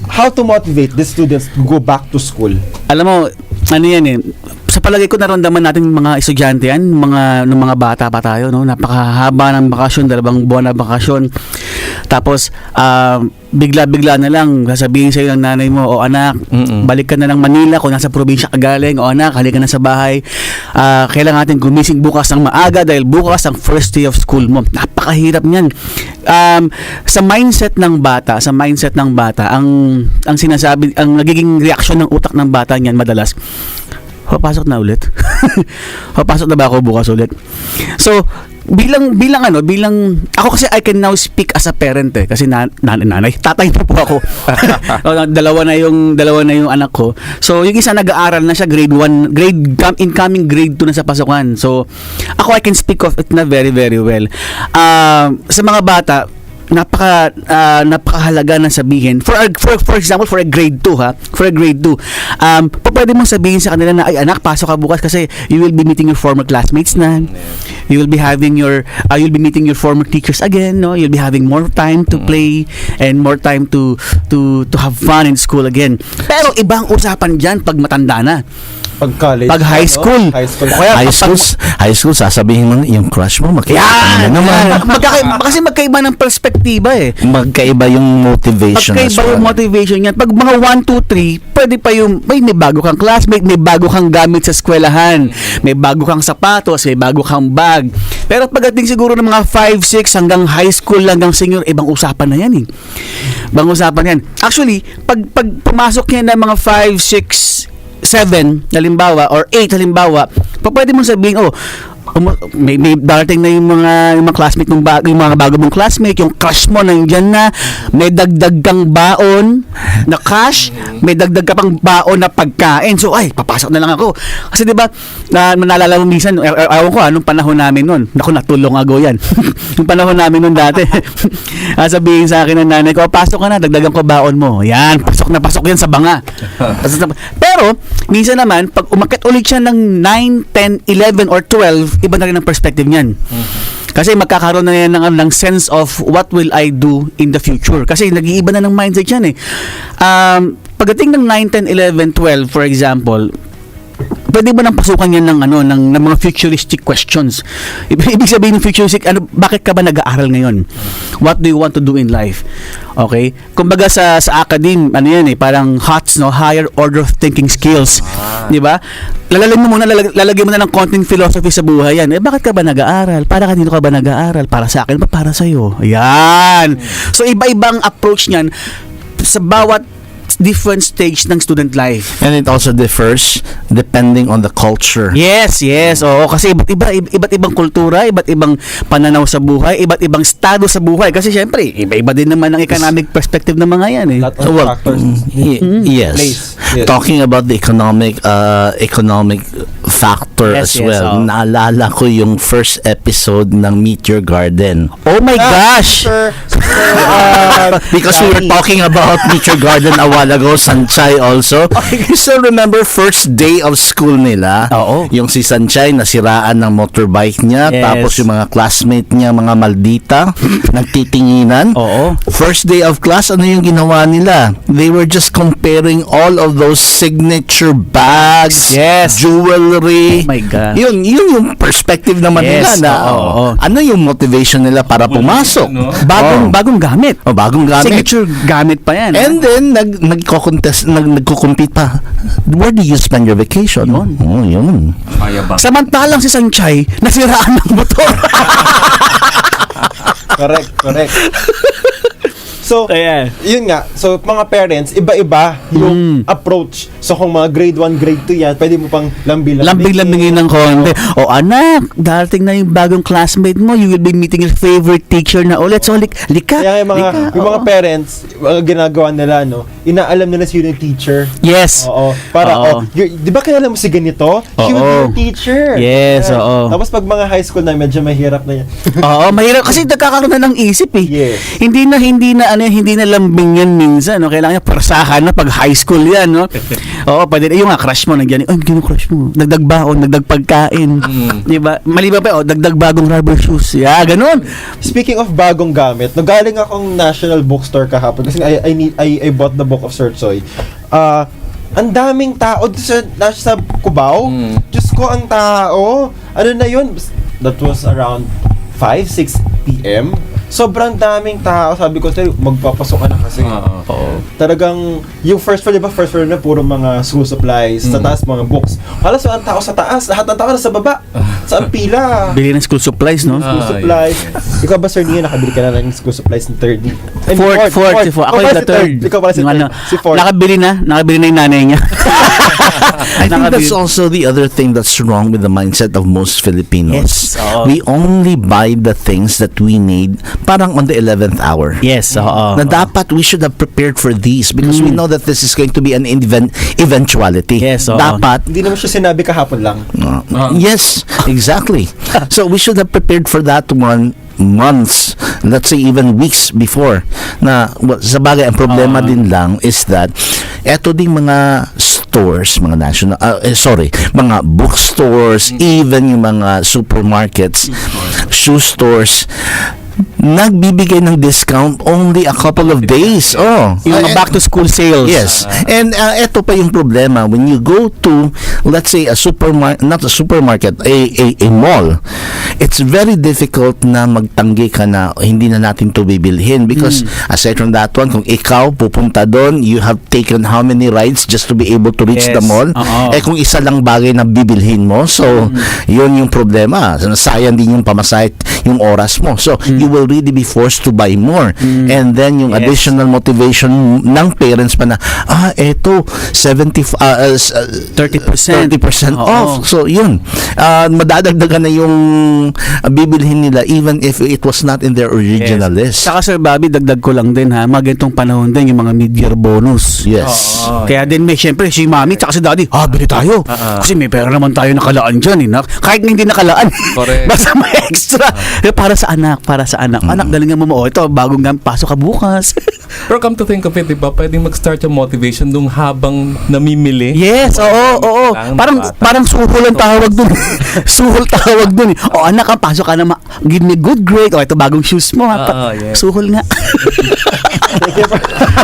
how to motivate the students to go back to school? Alam mo, ano yan eh, sa palagay ko naramdaman natin mga estudyante yan, nung mga bata pa tayo, no? Napakahaba ng bakasyon, 2 buwan na bakasyon. Tapos, bigla-bigla na lang, sasabihin sa'yo ng nanay mo, o anak, balik ka na ng Manila kung nasa probinsya ka galing, o anak, halika na sa bahay. Kailangan natin gumising bukas ng maaga dahil bukas ang first day of school mo. Napakahirap niyan. Sa mindset ng bata, ang sinasabi, ang nagiging reaksyon ng utak ng bata niyan madalas, papasok na ulit. Papasok na ba ako bukas ulit? So, bilang ako kasi I can now speak as a parent eh, kasi nanay, tatay na po ako. dalawa na yung anak ko. So, yung isa nag-aaral na siya, incoming grade 2 na sa pasukan. So, ako I can speak of it na very, very well. Sa mga bata, napakahalaga na sabihin for example for a grade 2 pwede mong sabihin sa kanila na ay anak, pasok ka bukas kasi you will be meeting your former classmates na, you will be having you'll be meeting your former teachers again, no, you'll be having more time to play and more time to have fun in school again. Pero ibang usapan diyan pag matanda na. Pag college, pag high school. High school, sasabihin mo yung crush mo, magkaiba na naman. Kasi magkaiba ng perspektiba eh. Magkaiba yung motivation as well. Motivation yan. Pag mga 1, 2, 3, pwede pa yung may bago kang classmate, may bago kang gamit sa eskwelahan, may bago kang sapatos, may bago kang bag. Pero pagdating siguro ng mga 5, 6 hanggang high school hanggang senior, ibang usapan na yan eh. Ibang usapan yan. Actually, pag pumasok yan ng mga 5, 6, 7 halimbawa or 8 halimbawa, pwede mong sabihin, may darating na yung mga classmate yung mga bago mong classmate, yung crush mo nandiyan na, may dagdag kang baon na cash, may dagdag ka pang baon na pagkain. So ay, papasok na lang ako. Kasi 'di ba, naalala mo minsan, ewan ko anong panahon namin noon. Naku, natulong ako yan. Yung panahon namin noon dati. Sabihin sa akin ng nanay ko, pasok ka na, dagdagan ko baon mo. Yan, pasok yan sa banga. Pero minsan naman, pag umakyat ulit siya ng 9, 10, 11 or 12, iba na rin ang perspective niyan. Kasi magkakaroon na yan ng sense of what will I do in the future. Kasi nag-iiba na ng mindset yan eh. Pagdating ng 9, 10, 11, 12, for example, pwede ba nang pasukan yan ng mga futuristic questions? Ibig sabihin ng futuristic, bakit ka ba nag-aaral ngayon? What do you want to do in life? Okay? Kumbaga sa academe, yan eh, parang HOTS, no? Higher order of thinking skills. Di ba? Lalagyan mo na ng konting philosophy sa buhay yan. Bakit ka ba nag-aaral? Para kanino ka ba nag-aaral? Para sa akin ba? Para sa'yo? Yan! So, iba-ibang approach niyan sa bawat different stage ng student life. And it also differs depending on the culture. Yes. Oo, kasi iba't ibang kultura, iba't ibang pananaw sa buhay, iba't ibang estado sa buhay. Kasi syempre, iba-iba din naman ang economic perspective ng mga yan eh. Well, yes. Talking about the economic factor as well. Naalala ko yung first episode ng Meet Your Garden. Oh my gosh! Because we were talking about Meet Your Garden a while ago, Sanchay also. You still remember first day of school nila? Oo. Yung si Sanchay nasiraan ng motorbike niya, tapos yung mga classmate niya, mga maldita, nagtitinginan. Oo. First day of class, ano yung ginawa nila? They were just comparing all of those signature bags, jewelry. Oh my God. Yun yung perspective naman nila na ano yung motivation nila para pumasok. Bagong gamit. Bagong gamit. Signature gamit pa yan. And then nagko-compete pa. Where do you spend your vacation? Yun. Samantalang si Sanchay nasiraan ng motor. Correct. So, yun nga. So, mga parents, iba-iba yung approach. So, kung mga grade 1, grade 2 yan, pwede mo pang lambing-lambingin ng konti. O anak, darating na yung bagong classmate mo. You will be meeting your favorite teacher na ulit. So, lika. Kaya yung mga parents, ginagawa nila, inaalam nila sino yung teacher. Yes. Oo. Para, di ba kilala mo si ganito? He was your teacher. Yes, oo. Tapos pag mga high school na, medyo mahirap na yan. Oo, mahirap. Kasi nagkakaroon na ng isip eh. Yes. Hindi na hindi na lambing yan minsan, no? Kailangan niya parasahan na pag high school yan, no? Oo, pwede. Yung nga, crush mo, nandiyan, ay, gano'n crush mo. Dagdag baon, dagdag pagkain. Di ba? Maliban pa, dagdag bagong rubber shoes. Yeah, gano'n. Speaking of bagong gamit, nagaling akong National Bookstore kahapon kasi I bought the book of Sir Choi. Ang daming tao sa Cubao. Diyos ko, ang tao. Ano na yun? That was around 5-6 p.m. Sobrang daming tao. Sabi ko, magpapasok ka na kasi. Talagang, yung first floor, di ba? First floor na puro mga school supplies. Sa taas, mga books. Halos walang tao sa taas. Lahat ng tao na sa baba. Sa pila. Bili ng school supplies, no? School supplies. Ikaw ba, Sir Nia, nakabili ka na ng school supplies ng third? Fourth. Ako yung the third. Ikaw pala si Yung third. Si fourth. Nakabili na yung nanay niya. I think that's also the other thing that's wrong with the mindset of most Filipinos. Yes. Oo. We only buy the things that we need parang on the 11th hour. Yes, oo. Na dapat we should have prepared for these because we know that this is going to be an eventuality. Yes, oo. Dapat Hindi naman siya sinabi kahapon lang. yes, exactly. So we should have prepared for that one months, let's say even weeks before. Na sa bagay, ang problema din lang is that eto ding mga stores, mga national, mga bookstores, even yung mga supermarkets, shoe stores, nagbibigay ng discount only a couple of days. Yung mga back to school sales. Yes. And eto pa yung problema when you go to, let's say, a supermarket, not a supermarket, a mall, it's very difficult na magtanggi ka na hindi na natin to bibilhin because aside from that one, kung ikaw pupunta doon, you have taken how many rides just to be able to reach the mall? Kung isa lang bagay na bibilhin mo, so yun yung problema. Sayang din yung pamasahe, yung oras mo. So you will really be forced to buy more. And then yung additional motivation ng parents pa na, eto 30% off. So yun, madadagdagan na yung bibilhin nila even if it was not in their original list. Saka Sir Bobby, dagdag ko lang din ha, magantong panahon din yung mga mid-year bonus. Yes. Kaya din syempre si mami tsaka si daddy, bili tayo. Kasi may pera naman tayo nakalaan dyan. Kahit hindi nakalaan, basta may extra. Para sa anak. Anak, galingan mo ito, bagong pasok ka bukas. Pero come to think of it, diba, pwedeng mag-start yung motivation nung habang namimili. Yes, oo. Parang suhol ang tawag dun. Suhol tawag dun. Anak, pasok ka na, give me good grade. Ito bagong shoes mo. Yes. Suhol nga.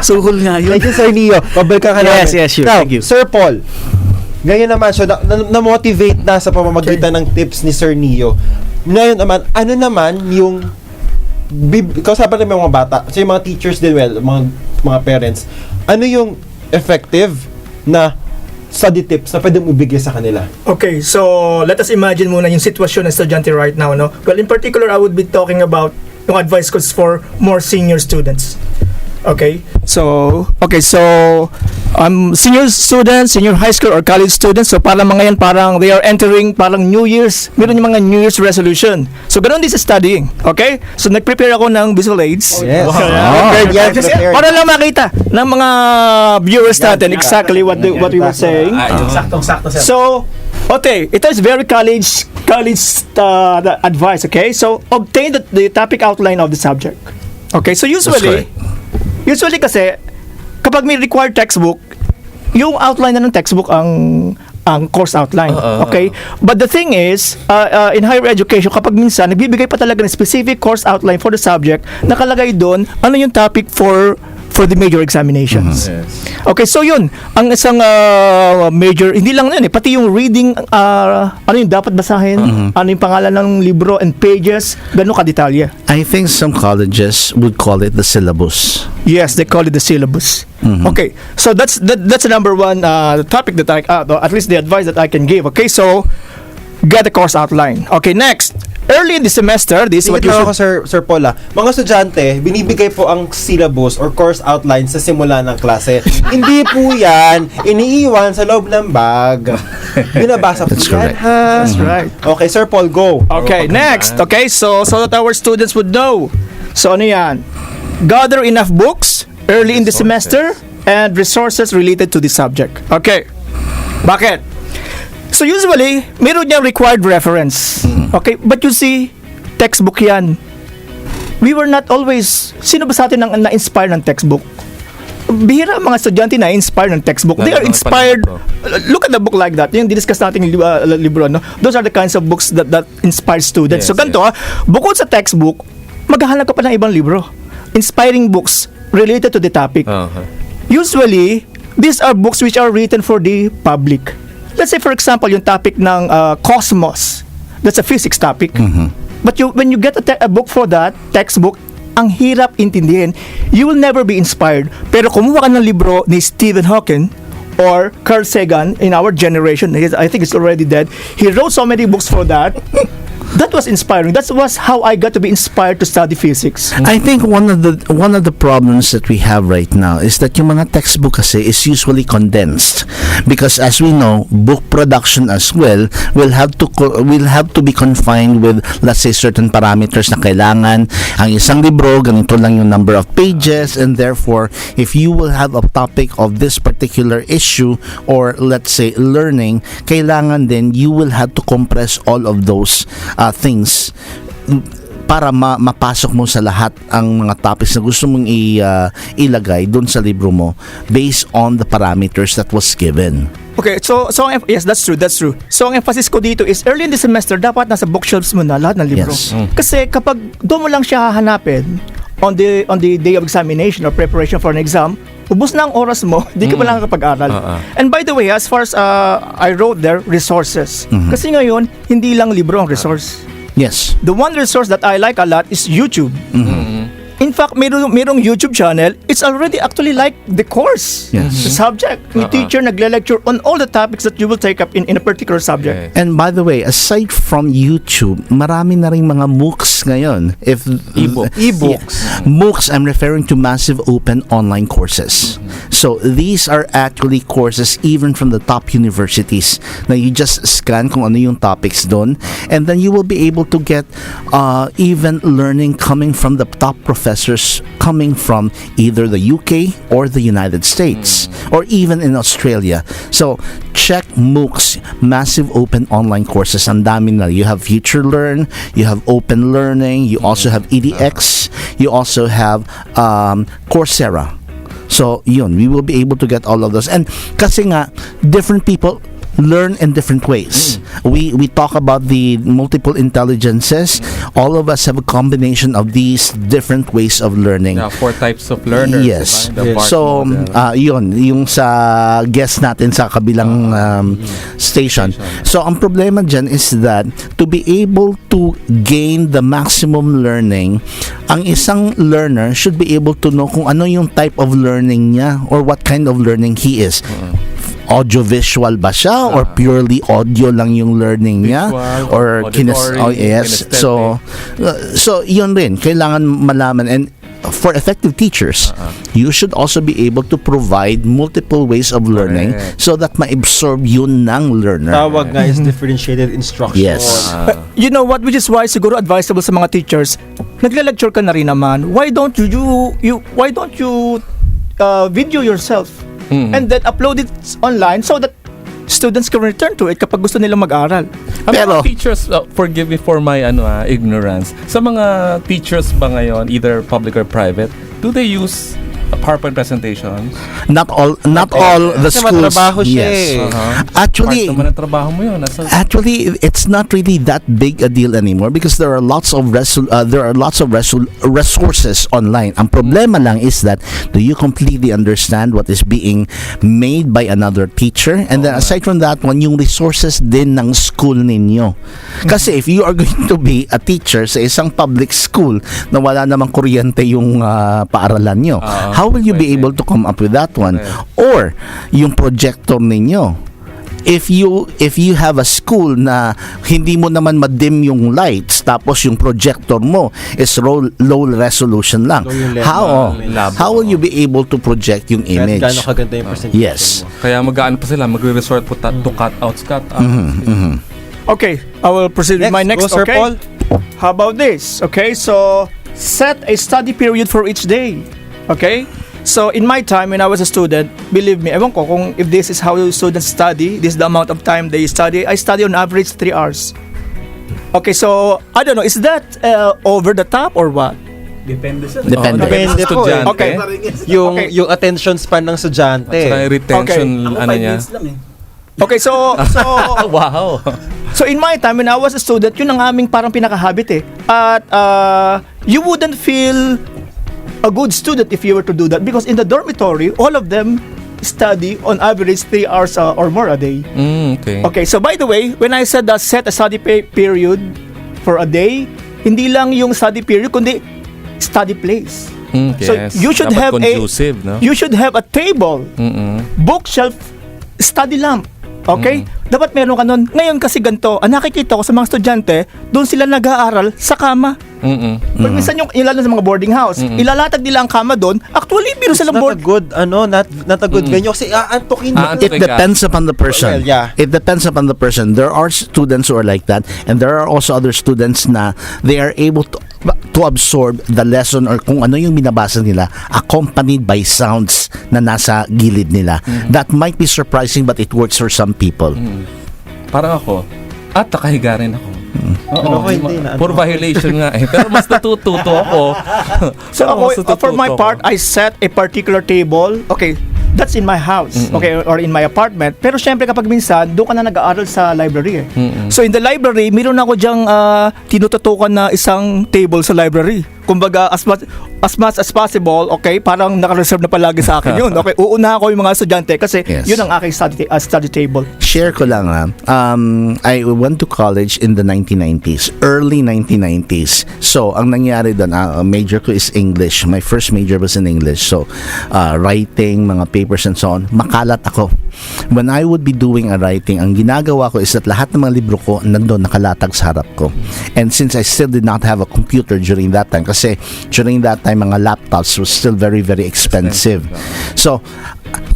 Suhol nga yun. Thank you, Sir Leo. Pabalikan ka namin. Yes, sure. Now, Thank you. Sir Paul, ngayon naman, so na-motivate na sa pamamagitan ng tips ni Sir Neo. Ngayon naman, ano naman yung kausapan namin mga bata, so yung mga teachers din, mga parents, ano yung effective na study tips na pwede mo ibigay sa kanila? Okay, so let us imagine muna yung sitwasyon ng estudyante right now, no? Well, in particular, I would be talking about yung advice ko for more senior students. Okay, so senior students, senior high school or college students, so parang mga yan, parang they are entering parang New Year's, meron yung mga New Year's resolution. So ganun din sa studying, okay? So nag-prepare ako ng visual aids. Yes. Kasi para lang makita ng mga viewers natin exactly what we were saying. Saktong-sakto, sir. So, okay, ito is very college advice, okay? So, obtain the topic outline of the subject. Okay, so usually kasi kapag may required textbook, yung outline na ng textbook ang course outline. Okay? But the thing is, in higher education, kapag minsan nagbibigay pa talaga ng specific course outline for the subject, nakalagay doon ano yung topic for the major examinations. Okay, so yun, ang isang major, hindi lang yun pati yung reading, ano yung dapat basahin, ano yung pangalan ng libro and pages, gano'n ka-detalye. I think some colleges would call it the syllabus. Yes, they call it the syllabus. Okay, so that's the number one topic that at least the advice that I can give. Okay, so get the course outline. Okay, next. Early in the semester, this is what you should... Sir Paul, mga estudyante, binibigay po ang syllabus or course outline sa simula ng klase. Hindi po yan iniiwan sa loob ng bag. Binabasa po yan, ha? That's right. Okay, Sir Paul, go. Okay, next. Okay, so that our students would know. So ano yan? Gather enough books early in the semester and resources related to the subject. Okay. Bakit? So usually, meron niyang required reference. Okay? But you see, textbook yan. we were not always, sino ba sa atin ang na-inspire ng textbook? Bihira ang mga estudyante na inspired ng textbook. They are inspired. Look at the book like that. Yung discuss natin yung libro, no? Those are the kinds of books that inspire students. So ganito, bukod sa textbook, maghahanap ka pa ng ibang libro. Inspiring books related to the topic. Usually, these are books which are written for the public. Let's say, for example, yung topic ng cosmos. That's a physics topic. But when you get a book for that, textbook, ang hirap intindihin. You will never be inspired. Pero kumuha ka ng libro ni Stephen Hawking or Carl Sagan in our generation, I think it's already dead. He wrote so many books for that. That was inspiring. That was how I got to be inspired to study physics. I think one of the problems that we have right now is that yung mga textbook kasi is usually condensed, because as we know, book production as well will have to be confined with, let's say, certain parameters na kailangan ang isang libro ganito lang yung number of pages, and therefore if you will have a topic of this particular issue or let's say learning, kailangan then you will have to compress all of those things para mapasok mo sa lahat ang mga topics na gusto mong ilagay doon sa libro mo based on the parameters that was given. Okay, so yes, that's true. So ang emphasis ko dito is early in the semester dapat nasa bookshelves mo na lahat ng libro. Yes. Kasi kapag doon mo lang siya hahanapin on the day of examination or preparation for an exam, ubos na ang oras mo, di ka pa lang kapag-aral. And by the way, as far as I wrote there, resources. Kasi ngayon, hindi lang libro ang resource. Yes. The one resource that I like a lot is YouTube. In fact, merong YouTube channel, it's already actually like the course, Yes. the subject. May teacher nagle-lecture on all the topics that you will take up in a particular subject. And by the way, aside from YouTube, marami na ring mga MOOCs ngayon. E-books. MOOCs, I'm referring to massive open online courses. So these are actually courses even from the top universities. Now you just scan kung ano yung topics doon, and then you will be able to get even learning coming from the top professors coming from either the UK or the United States or even in Australia. So check MOOCs, massive open online courses. Ang dami na. You have Future Learn, you have Open Learning, you also have edX, you also have Coursera. So yun, we will be able to get all of those. And kasi nga, different people learn in different ways. We talk about the multiple intelligences. All of us have a combination of these different ways of learning. 4 types of learners. Yes. Diba? The So, yun, yung sa guest natin sa kabilang station. So, ang problema dyan is that to be able to gain the maximum learning, ang isang learner should be able to know kung ano yung type of learning niya or what kind of learning he is. Audio-visual ba siya or purely audio lang yung learning niya or yes. So yun rin kailangan malaman. And for effective teachers, you should also be able to provide multiple ways of learning so that ma-absorb yun ng learner. Tawag nga is differentiated instruction. Yes. You know what, which is why siguro advisable sa mga teachers, nagle-lecture ka na rin naman. Why don't you video yourself and then upload it online so that students can return to it kapag gusto nilang mag-aral. Pero teachers, forgive me for my ignorance. Sa mga teachers ba ngayon, either public or private, do they use PowerPoint presentations? Not all the Kasi schools. matrabaho siya Actually, part naman ng trabaho mo yun. Actually, it's not really that big a deal anymore because there are lots of resources online. Ang problema lang is that do you completely understand what is being made by another teacher? And then aside from that one, yung resources din ng school ninyo. Kasi if you are going to be a teacher sa isang public school na wala namang kuryente yung paaralan nyo, how will you be able to come up with that one? Or yung projector ninyo, if you have a school na hindi mo naman ma-dim yung lights tapos yung projector mo is low resolution lang, how will you be able to project yung image? Gaano kaganda yung presentation Yes. mo. Kaya mag-ano pa sila, magre-resort po to cutouts. Okay, I will proceed with my next. Go, Sir Okay, Paul. how about this? Okay, so set a study period for each day. Okay, so in my time when I was a student, believe me, ewan ko kung if this is how students study, this is the amount of time they study. I study on average 3 hours. Okay, so I don't know, is that over the top or what? Depende sa Depende. Depende po eh. Estudyante. Okay. Okay. Yung attention span ng estudyante. At saka yung retention, ano niya. Okay, so Wow. so in my time when I was a student, yun ang aming parang pinaka-habit eh. At you wouldn't feel a good student if you were to do that because in the dormitory, all of them study on average 3 hours or more a day. Okay. Okay, so by the way, when I said set a study period for a day, hindi lang yung study period kundi study place. So Yes. you should Dapat have conducive, no? you should have a table, bookshelf, study lamp. Okay? Dapat meron ka nun. Ngayon kasi ganito, ang nakikita ko sa mga estudyante, doon sila nag-aaral sa kama. Pag minsan yung lalo sa mga boarding house, ilalatag nila ang kama doon. Actually, biro It's silang not a board. good, not a good venue kasi aantokin mo. Aantok. It depends upon the person. Well, yeah. It depends upon the person. There are students who are like that, and there are also other students na they are able to absorb the lesson or kung ano yung binabasa nila accompanied by sounds na nasa gilid nila. That might be surprising but it works for some people. Parang ako. At nakahiga rin ako. Ano ko, hindi na, ano Puro ko. violation nga eh. Pero mas natututo ako. So Pero mas ako, natututo for my ako. part, I set a particular table. Okay, that's in my house, okay, or in my apartment. Pero syempre kapag minsan, doon ka na nag-aaral sa library eh. So in the library, meron ako diyang tinututukan na isang table sa library. Kumbaga, as much as possible, okay, parang naka-reserve na palagi sa akin yun. Okay, uuna ako yung mga estudyante kasi Yes. yun ang aking study table. Share ko lang I went to college in the 1990s, early 1990s. So, ang nangyari doon, major ko is English. My first major was in English. So, writing, mga papers and so on, makalat ako. When I would be doing a writing, ang ginagawa ko is that lahat ng mga libro ko nandun nakalatag sa harap ko. And since I still did not have a computer during that time, kasi during that time, mga laptops was still very, very expensive. So,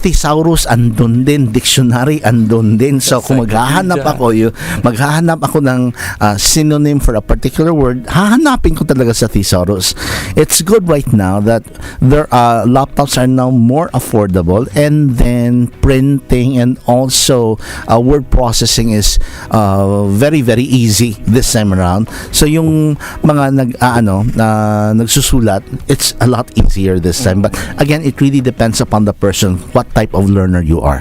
thesaurus andun din, dictionary andun din. So kung maghahanap ako ng synonym for a particular word, hahanapin ko talaga sa thesaurus. It's good right now that their laptops are now more affordable, and then printing and also word processing is very, very easy this time around. So yung mga nagsusulat, it's a lot easier this time. But again, it really depends upon the person, what type of learner you are.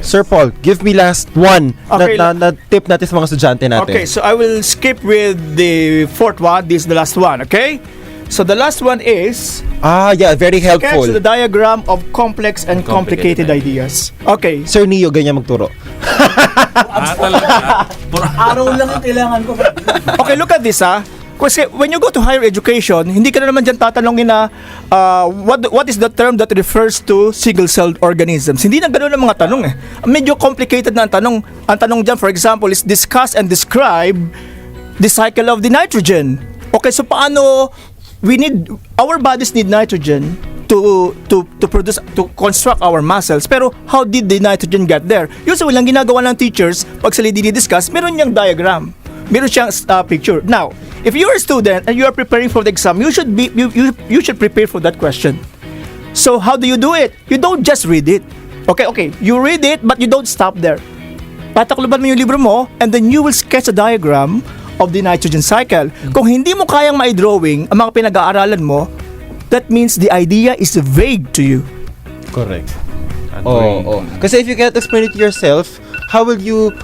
Sir Paul, give me last one Okay, na tip natin sa mga estudyante natin. Okay, so I will skip with the fourth one. This is the last one, okay? So the last one is Very sketch helpful. the diagram of complex and complicated ideas. Okay. Sir Neo, ganyan magturo. Talaga. Araw lang ang kailangan ko. Okay, look at this Kasi when you go to higher education, hindi ka na naman dyan tatanungin na what is the term that refers to single-celled organisms. Hindi na ganoon ang mga tanong eh. Medyo complicated na ang tanong. Ang tanong dyan, for example, is discuss and describe the cycle of the nitrogen. Okay, so paano our bodies need nitrogen to produce, to construct our muscles. Pero how did the nitrogen get there? Usually lang ginagawa ng teachers pag sila dinidiscuss, meron niyang diagram. Meron siyang picture. Now, if you are a student and you are preparing for the exam, you should prepare for that question. So how do you do it? You don't just read it. Okay, you read it but you don't stop there. Patakluban mo yung libro mo and then you will sketch a diagram of the nitrogen cycle. Kung hindi mo kayang ma-drawing ang mga pinag-aaralan mo, that means the idea is vague to you. Correct. Kasi if you can't explain it to yourself, how will you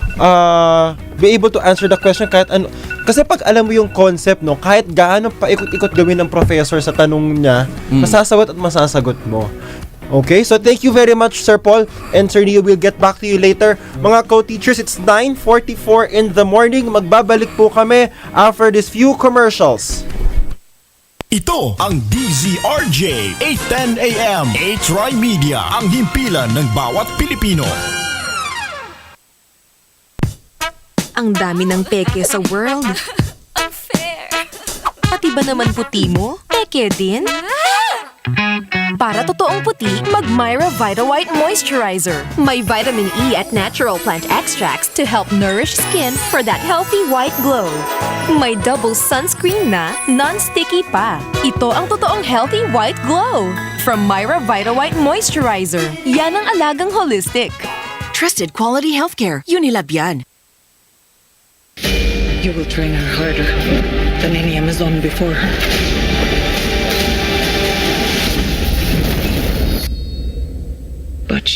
be able to answer the question kahit ano? Kasi pag alam mo yung concept, no, kahit gaano pa ikot-ikot gawin ng professor sa tanong niya, masasagot mo. Okay, so thank you very much, Sir Paul, and Sir Neo, we'll get back to you later. Mga co-teachers, it's 9:44 in the morning. Magbabalik po kami after these few commercials. Ito ang DZRJ 810 AM A-Try Media, ang himpilan ng bawat Pilipino. Ang dami ng peke sa world. Unfair. Pati ba naman puti mo? Peke din? Para totoong puti, mag Myra Vita White Moisturizer. May vitamin E at natural plant extracts to help nourish skin for that healthy white glow. May double sunscreen na, non-sticky pa. Ito ang totoong healthy white glow. From Myra Vita White Moisturizer. Yan ang alagang holistic. Trusted quality healthcare. Unilab yan. You will train her harder than any Amazon before her.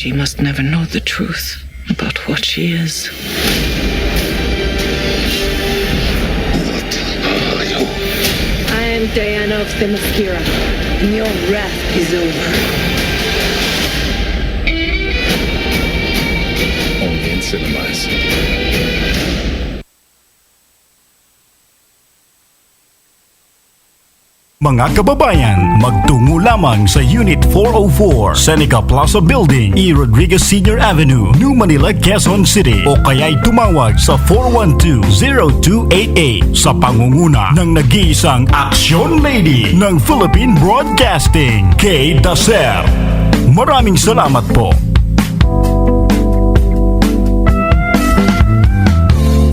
She must never know the truth about what she is. I am Diana of Themyscira, and your wrath is over. Only in cinemas. Mga kababayan, magtungo lamang sa Unit 404, Seneca Plaza Building, E. Rodriguez Sr. Avenue, New Manila, Quezon City o kaya'y tumawag sa 412-0288 sa pangunguna ng nag-iisang Action Lady ng Philippine Broadcasting, Kay Dacer. Maraming salamat po.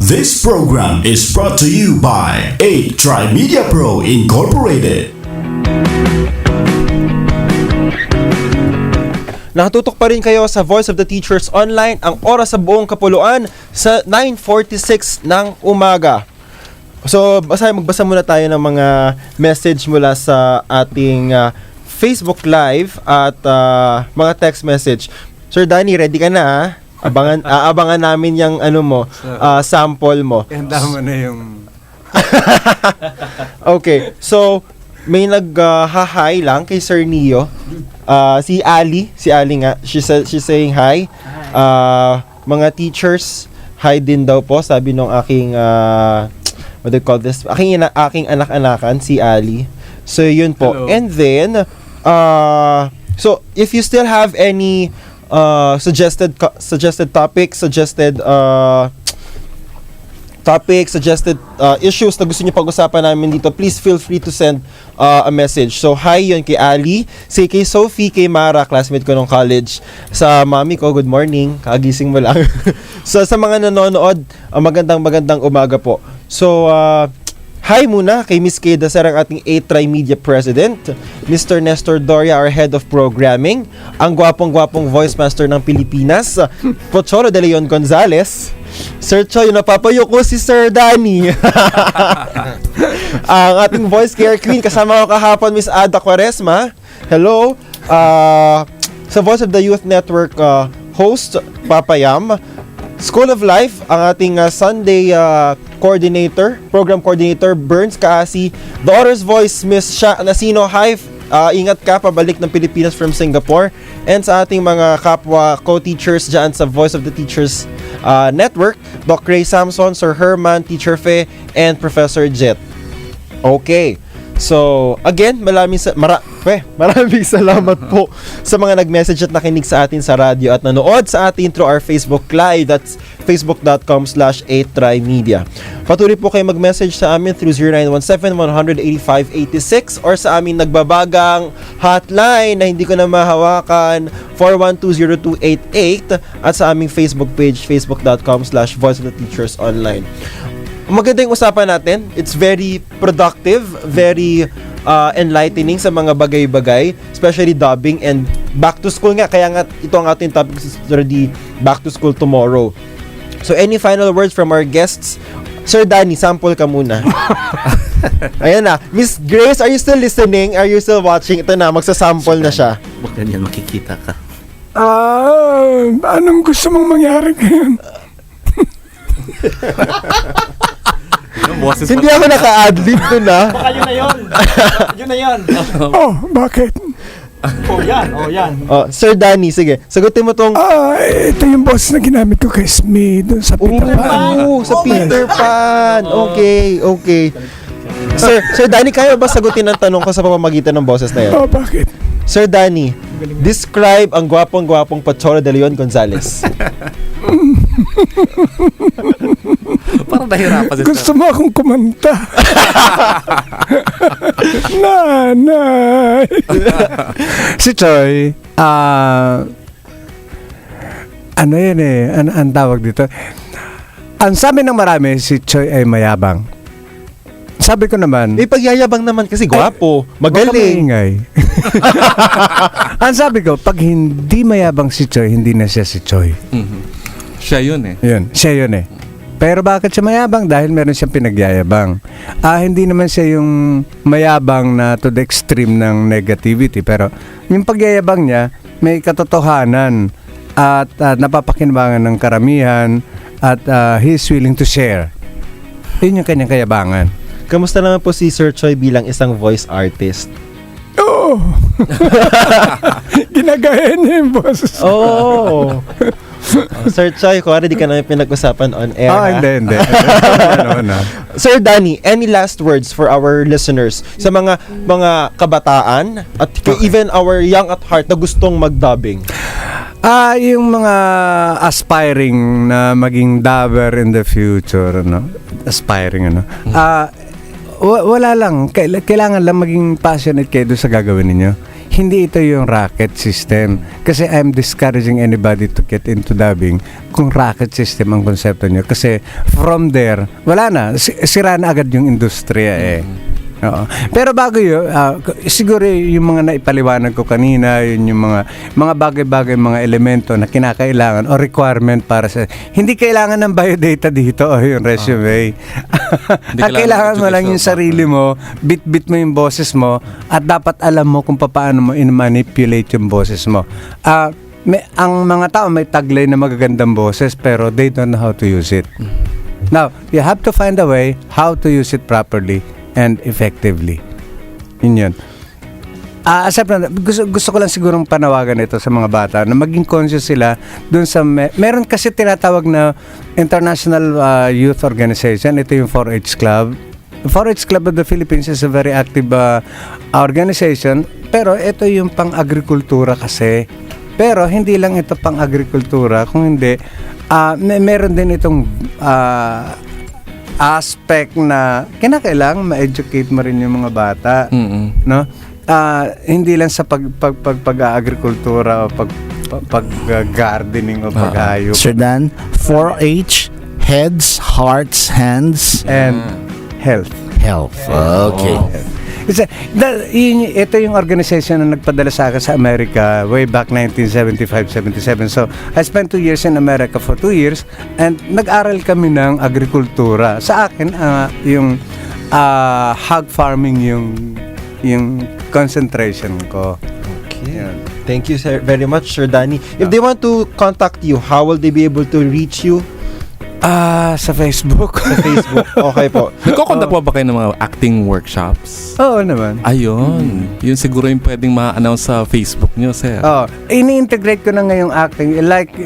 This program is brought to you by Tri-Media Pro Incorporated. Nakatutok pa rin kayo sa Voice of the Teachers Online, ang oras sa buong kapuluan sa 9:46 ng umaga. So, magbasa muna tayo ng mga message mula sa ating Facebook Live at mga text message. Sir Danny, ready ka na ha? Abangan namin yung sample mo. Handa mo na yung... Okay, so may nag-hi lang kay Sir Neo. Si Ali nga, she's saying hi. Mga teachers, hi din daw po, sabi nung aking what do you call this? Aking anak-anakan, si Ali. So yun po. Hello. And then so if you still have any suggested topics, suggested issues na gusto niyo pag-usapan namin dito, please feel free to send a message. So, hi yun kay Ali, kay Sophie, kay Mara, classmate ko nung college. Sa mami ko, good morning, kagising mo lang. So, sa mga nanonood, magandang umaga po. So, hi muna kay Miss Kay Dacer, ang ating Tri-Media President, Mr. Nestor Doria, our Head of Programming, ang gwapong-gwapong voice master ng Pilipinas, Pocholo de Leon Gonzales, Sir Choy, napapayo ko si Sir Danny. Ang ating voice care queen, kasama ko kahapon, Miss Ada Quaresma. Hello. Sa Voice of the Youth Network host, Papa Yam. School of Life, ang ating Sunday program coordinator, Burns Kaasi. The Otters Voice, Miss Sha Nasino. Hi, ingat ka, pabalik ng Pilipinas from Singapore. And sa ating mga kapwa co-teachers dyan sa Voice of the Teachers Network, Doc Ray Samson, Sir Herman, Teacher Fe, and Professor Jet. Okay. So, again, maraming salamat po sa mga nag-message at nakinig sa atin sa radyo at nanood sa atin through our Facebook Live. That's facebook.com/8trimedia. Patuloy po kayo mag-message sa amin through 0917-185-86 or sa aming nagbabagang hotline na hindi ko na mahawakan, 412-0288, at sa aming Facebook page, facebook.com/voiceoftheteachersonline. Maganda yung usapan natin. It's very productive, very enlightening sa mga bagay-bagay, especially dubbing and back to school nga. Kaya nga ito ang ating topic, is already back to school tomorrow. So any final words from our guests? Sir Danny, sample ka muna. Ayan na. Miss Grace, are you still listening? Are you still watching? Ito na, magsasample na siya. Huwag ganyan, makikita ka. Anong gusto mong mangyari ngayon? Hindi ako naka-adlib dun Baka yun na yun. Yun na yun. Oh, bakit? Yan. Sir Danny, sige. Sagutin mo tong... ito yung boss na ginamit ko kay Smee dun sa Peter Pan. Sa Peter Pan. Okay. Sir Danny, kaya ba sagutin ang tanong ko sa pamamagitan ng boses na yan? Oh, bakit? Sir Danny, describe ang gwapong-gwapong Pocholo de Leon Gonzales. Parang nahirapan siya. Gusto mo akong kumanta? Nanay! Si Choy, ano yan ang tawag dito? Ang sabi ng marami, si Choy ay mayabang. Sabi ko naman, pagyayabang naman kasi gwapo, magaling. Ang sabi ko, pag hindi mayabang si Choy, hindi na siya si Choy. Mm-hmm. Siya yun eh. Siya yun eh. Pero bakit siya mayabang? Dahil meron siyang pinagyayabang. Hindi naman siya yung mayabang na to the extreme ng negativity. Pero yung pagyayabang niya, may katotohanan. at napapakinabangan ng karamihan at he's willing to share. Yun yung kanyang kayabangan. Kamusta naman po si Sir Choi bilang isang voice artist? Oo. Ginagaya niya yung boses. Oh. Sir Choi, kung di ka namin pinag-usapan on air. Hindi. No. Sir Danny, any last words for our listeners sa mga kabataan at even our young at heart na gustong mag-dubbing? Yung mga aspiring na maging dubber in the future, aspiring, wala lang. Kailangan lang maging passionate kayo doon sa gagawin ninyo. Hindi ito yung racket system. Kasi I'm discouraging anybody to get into dubbing kung racket system ang konsepto nyo. Kasi from there, wala na. Sira na agad yung industriya Oo. Pero bago yun, siguro yung mga naipaliwanag ko kanina, yun yung mga bagay-bagay, mga elemento na kinakailangan o requirement para sa... Hindi kailangan ng biodata dito o yung resume. Kailangan mo lang yung sarili mo, bit-bit mo yung boses mo, at dapat alam mo kung paano mo in-manipulate yung boses mo. Ang mga tao may taglay na magagandang boses pero they don't know how to use it. Now, you have to find a way how to use it properly and effectively. Yun. Gusto ko lang sigurong panawagan ito sa mga bata na maging conscious sila dun sa meron kasi tinatawag na International Youth Organization. Ito yung 4-H Club. The 4-H Club of the Philippines is a very active organization, pero ito yung pang-agrikultura kasi. Pero hindi lang ito pang-agrikultura, kung hindi meron din itong aspect na kinakailangan ma-educate mo rin yung mga bata, no? Hindi lang sa pag-agrikultura o pag-gardening o pag-ayok. Sir Dan, 4-H, heads, hearts, hands, and health. Okay. Ito yung organization na nagpadala sa akin sa Amerika way back 1975-77. So, I spent 2 years in America for 2 years and nag-aral kami ng agrikultura. Sa akin, yung hog farming yung concentration ko. Okay. Yeah. Thank you very much, Sir Danny. If they want to contact you, how will they be able to reach you? Sa Facebook. Okay po. Nagkokondak po ba kayo ng mga acting workshops? Oo naman. Ayun. Yun siguro yung pwedeng ma-announce sa Facebook nyo, sir. Ini-integrate ko na ngayong acting. Like,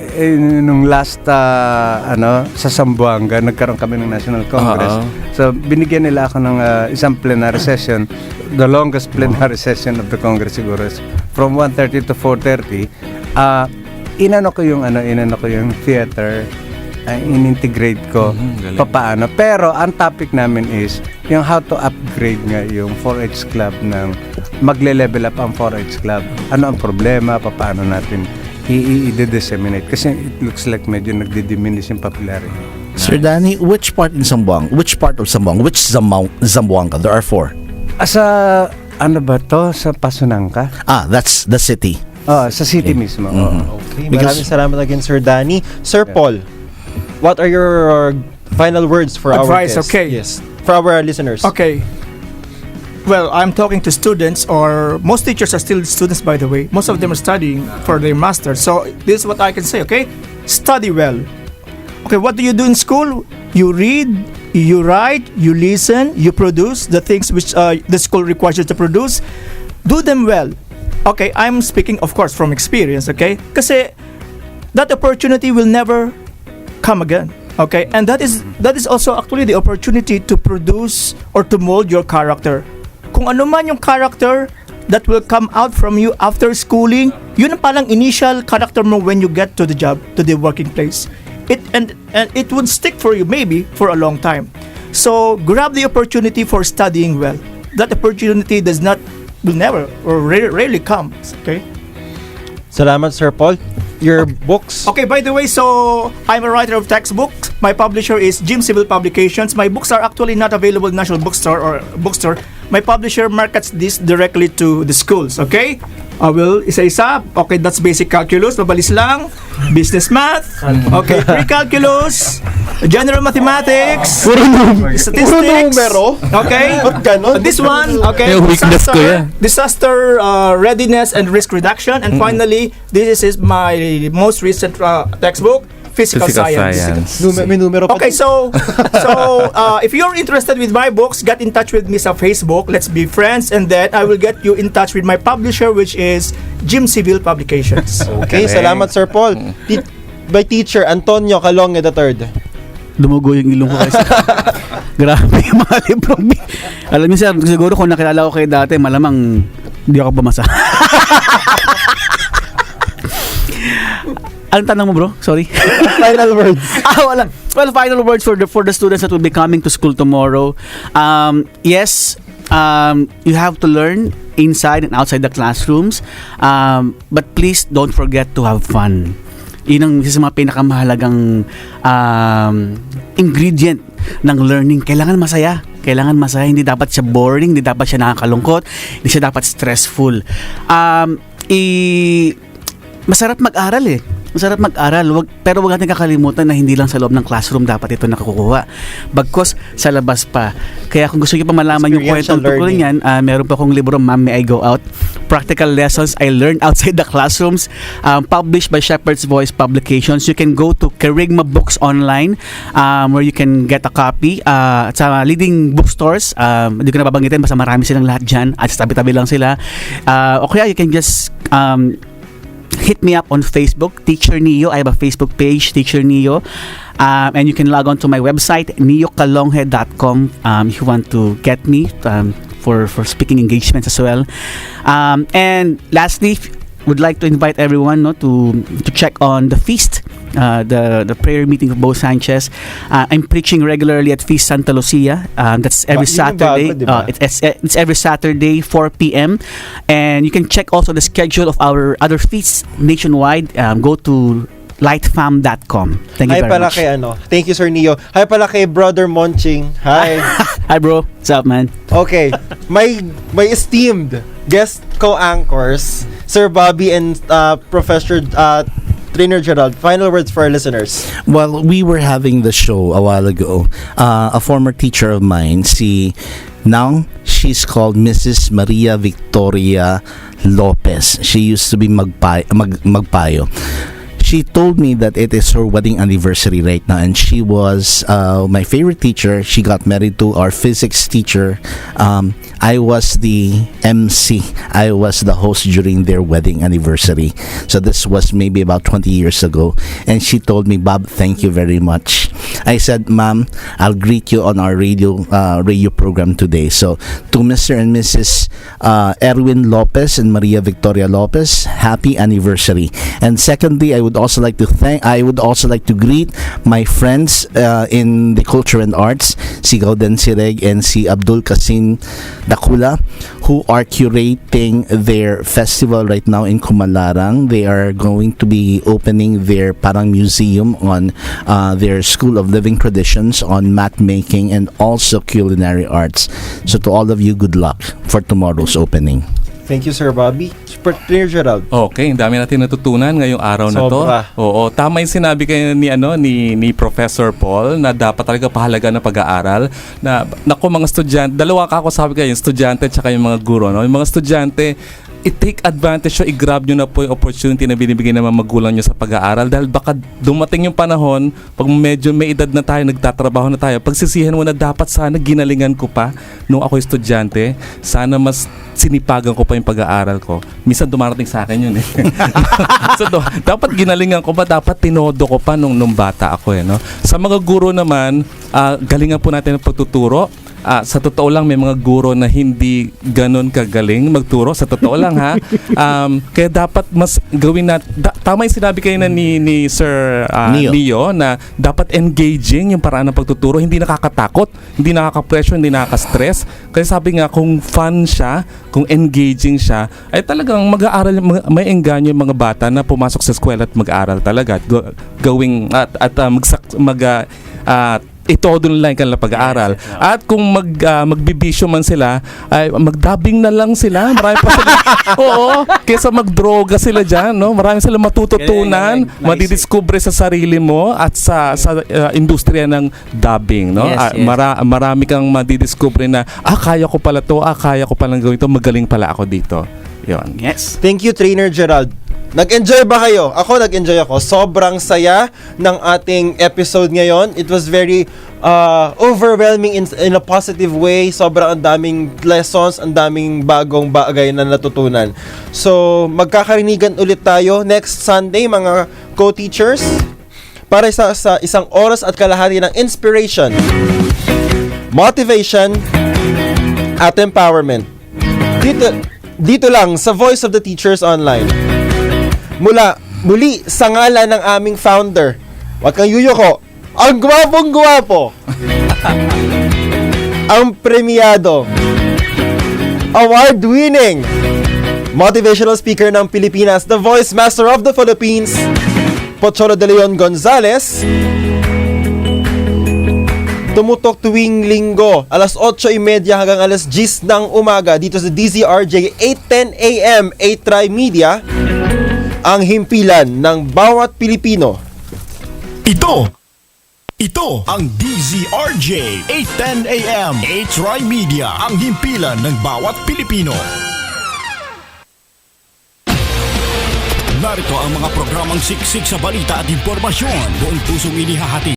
nung last, sa Zamboanga, nagkaroon kami ng National Congress. So, binigyan nila ako ng isang plenary session. The longest plenary session of the Congress siguro is from 1:30 to 4:30. Inano ko yung theater. In-integrate ko paano. Pero ang topic namin is yung how to upgrade nga yung 4-H Club ng magle-level up ang 4-H Club. Ano ang problema, paano natin i-disseminate kasi it looks like medyo nagdi-diminish yung popularity. Sir Danny, which part of Zamboanga? Which Zamboanga? There are 4. Ano ba to? Sa Pasunangka? That's the city. Sa city mismo. Okay, maraming salamat again, Sir Danny. Sir Paul, what are your final words for advice, our guests? Okay. Yes, for our listeners. Okay. Well, I'm talking to students, or most teachers are still students, by the way. Most of them are studying for their master's. So this is what I can say, okay? Study well. Okay, what do you do in school? You read, you write, you listen, you produce the things which the school requires you to produce. Do them well. Okay, I'm speaking, of course, from experience, okay? Kasi that opportunity will never come again, okay? And that is also actually the opportunity to produce or to mold your character. Kung ano man yung character that will come out from you after schooling, yun ang palang initial character mo when you get to the job, to the working place. And it would stick for you maybe for a long time. So grab the opportunity for studying well. That opportunity will never or rarely comes, okay? Salamat, Sir Paul. Your books. Okay, by the way, so I'm a writer of textbooks. My publisher is Jim Civil Publications. My books are actually not available in National Bookstore or Bookstore. My publisher markets this directly to the schools, okay? will isa-isa. Okay, that's basic calculus. Mabilis lang. Business math. Okay, pre-calculus. General mathematics. Statistics. Okay. This one, okay. Weakness ko yan. Disaster readiness and risk reduction. And finally, this is my most recent textbook. Physical science. May numero pa. Okay, so if you're interested with my books, get in touch with me sa Facebook. Let's be friends, and then I will get you in touch with my publisher, which is Jim Civil Publications. Okay, salamat Sir Paul. By teacher Antonio Calonge III. Dumugo yung ilong ko kasi. Grabe yung mga librong. Alam niyo sir, siguro kung nakilala ko kayo dati, malamang hindi ako bumasa. Anong tanong mo bro? Sorry. Final words. Wala. Well, final words for the students that will be coming to school tomorrow. Yes, you have to learn inside and outside the classrooms. But please don't forget to have fun. Yun ang isa sa mga pinakamahalagang ingredient ng learning. Kailangan masaya. Hindi dapat siya boring, hindi dapat siya nakakalungkot, hindi siya dapat stressful. Masarap mag-aral eh. Pero wag natin kakalimutan na hindi lang sa loob ng classroom dapat ito nakukuha. Bagkus sa labas pa. Kaya kung gusto niyo pa malaman yung kwentong tungkol niyan, meron pa akong libro, Ma'am, May I Go Out? Practical Lessons I Learned Outside the Classrooms, published by Shepherd's Voice Publications. You can go to Kerygma Books online, where you can get a copy. Sa leading bookstores, hindi ko na babanggitin, basta marami silang lahat dyan at sa tabi-tabi lang sila. O kaya you can just hit me up on Facebook, Teacher Neo. I have a Facebook page, Teacher Neo. And you can log on to my website, neocalonghe.com, if you want to get me for speaking engagements as well. And lastly, would like to invite everyone to check on the feast, the prayer meeting of Bo Sanchez. I'm preaching regularly at Feast Santa Lucia. That's every Saturday. It's every Saturday, 4 p.m. And you can check also the schedule of our other feasts nationwide. Go to lightfam.com. Thank you very much. Thank you, Sir Neo. Hi pala kay Brother Monching. Hi. Hi, bro. What's up, man? Okay. My esteemed guest co-anchors, Sir Bobby and Professor Trainer Gerald. Final words for our listeners. Well, we were having the show a while ago. A former teacher of mine, now she's called Mrs. Maria Victoria Lopez. She used to be Magpayo. She told me that it is her wedding anniversary right now, and she was my favorite teacher. She got married to our physics teacher. I was the MC. I was the host during their wedding anniversary. So this was maybe about 20 years ago. And she told me, Bob, thank you very much. I said, Ma'am, I'll greet you on our radio program today. So to Mr. and Mrs. Erwin Lopez and Maria Victoria Lopez, happy anniversary. And secondly, I would also like to greet my friends in the culture and arts, si Gauden Sireg and si Abdul Kasim Dakula, who are curating their festival right now in Kumalarang. They are going to be opening their parang museum on their School of Living Traditions on mat making and also culinary arts. So to all of you, good luck for tomorrow's opening. Thank you, Sir Bobby. Trainer Gerald. Okay, ang dami natin natutunan ngayong araw na to. Oo, tama yung sinabi kayo ni Professor Paul na dapat talaga pahalaga na pag-aaral. Naku mga estudyante, dalawa ka ako sabi kayo, yung estudyante at saka yung mga guro. No? Yung mga estudyante, i-take advantage nyo, i-grab nyo na po yung opportunity na binibigay ng mga magulang nyo sa pag-aaral dahil baka dumating yung panahon, pag medyo may edad na tayo, nagtatrabaho na tayo, pagsisihan mo na dapat sana ginalingan ko pa nung ako estudyante, sana mas sinipagan ko pa yung pag-aaral ko. Minsan dumarating sa akin yun eh. So, dapat ginalingan ko pa, dapat tinodo ko pa nung bata ako eh. No? Sa mga guro naman, galingan po natin ang pagtuturo. Sa totoo lang, may mga guro na hindi ganun kagaling magturo. Sa totoo lang ha. Kaya dapat mas gawin na, tama yung sinabi kayo na ni Sir Neo na dapat engaging yung paraan ng pagtuturo. Hindi nakakatakot, hindi nakaka-pressure, hindi nakaka-stress. Kaya sabi nga, kung fun siya, kung engaging siya, ay talagang mag-aaral, may engganyo yung mga bata na pumasok sa eskwela at mag-aaral talaga. Gawing, itodo nila yung kanilang pag-aaral. At kung magbibisyo man sila, ay magdubbing na lang sila. Marami pa sila. Oo, kaysa magdroga sila dyan, no? Marami sila matututunan, Galing. Nice. madidiscover sa sarili mo at sa industriya ng dubbing, no? Yes, yes. Marami kang madidiscover na, kaya ko pala to, kaya ko palang gawin to, magaling pala ako dito. Yun. Yes. Thank you, Trainer Gerald. Nag-enjoy ba kayo? Ako, nag-enjoy ako. Sobrang saya ng ating episode ngayon. It was very overwhelming in a positive way. Sobrang ang daming lessons, ang daming bagong bagay na natutunan. So, magkakarinigan ulit tayo next Sunday, mga co-teachers, para sa isang oras at kalahati ng inspiration, motivation, at empowerment. Dito lang sa Voice of the Teachers Online. Muli sa ngalan ng aming founder, wag kang yuyoko, ang gwapong-gwapo, ang premiado, award-winning, motivational speaker ng Pilipinas, the Voice Master of the Philippines, Pocholo de Leon Gonzalez, tumutok tuwing linggo, alas 8:30 hanggang alas 10 ng umaga dito sa DZRJ 8:10 AM, 8 Media, ang himpilan ng bawat Pilipino. Ito ang DZRJ 8:10 AM, 8 Media, ang himpilan ng bawat Pilipino. Narito ang mga programang siksik sa balita at impormasyon. Buong pusong inihahati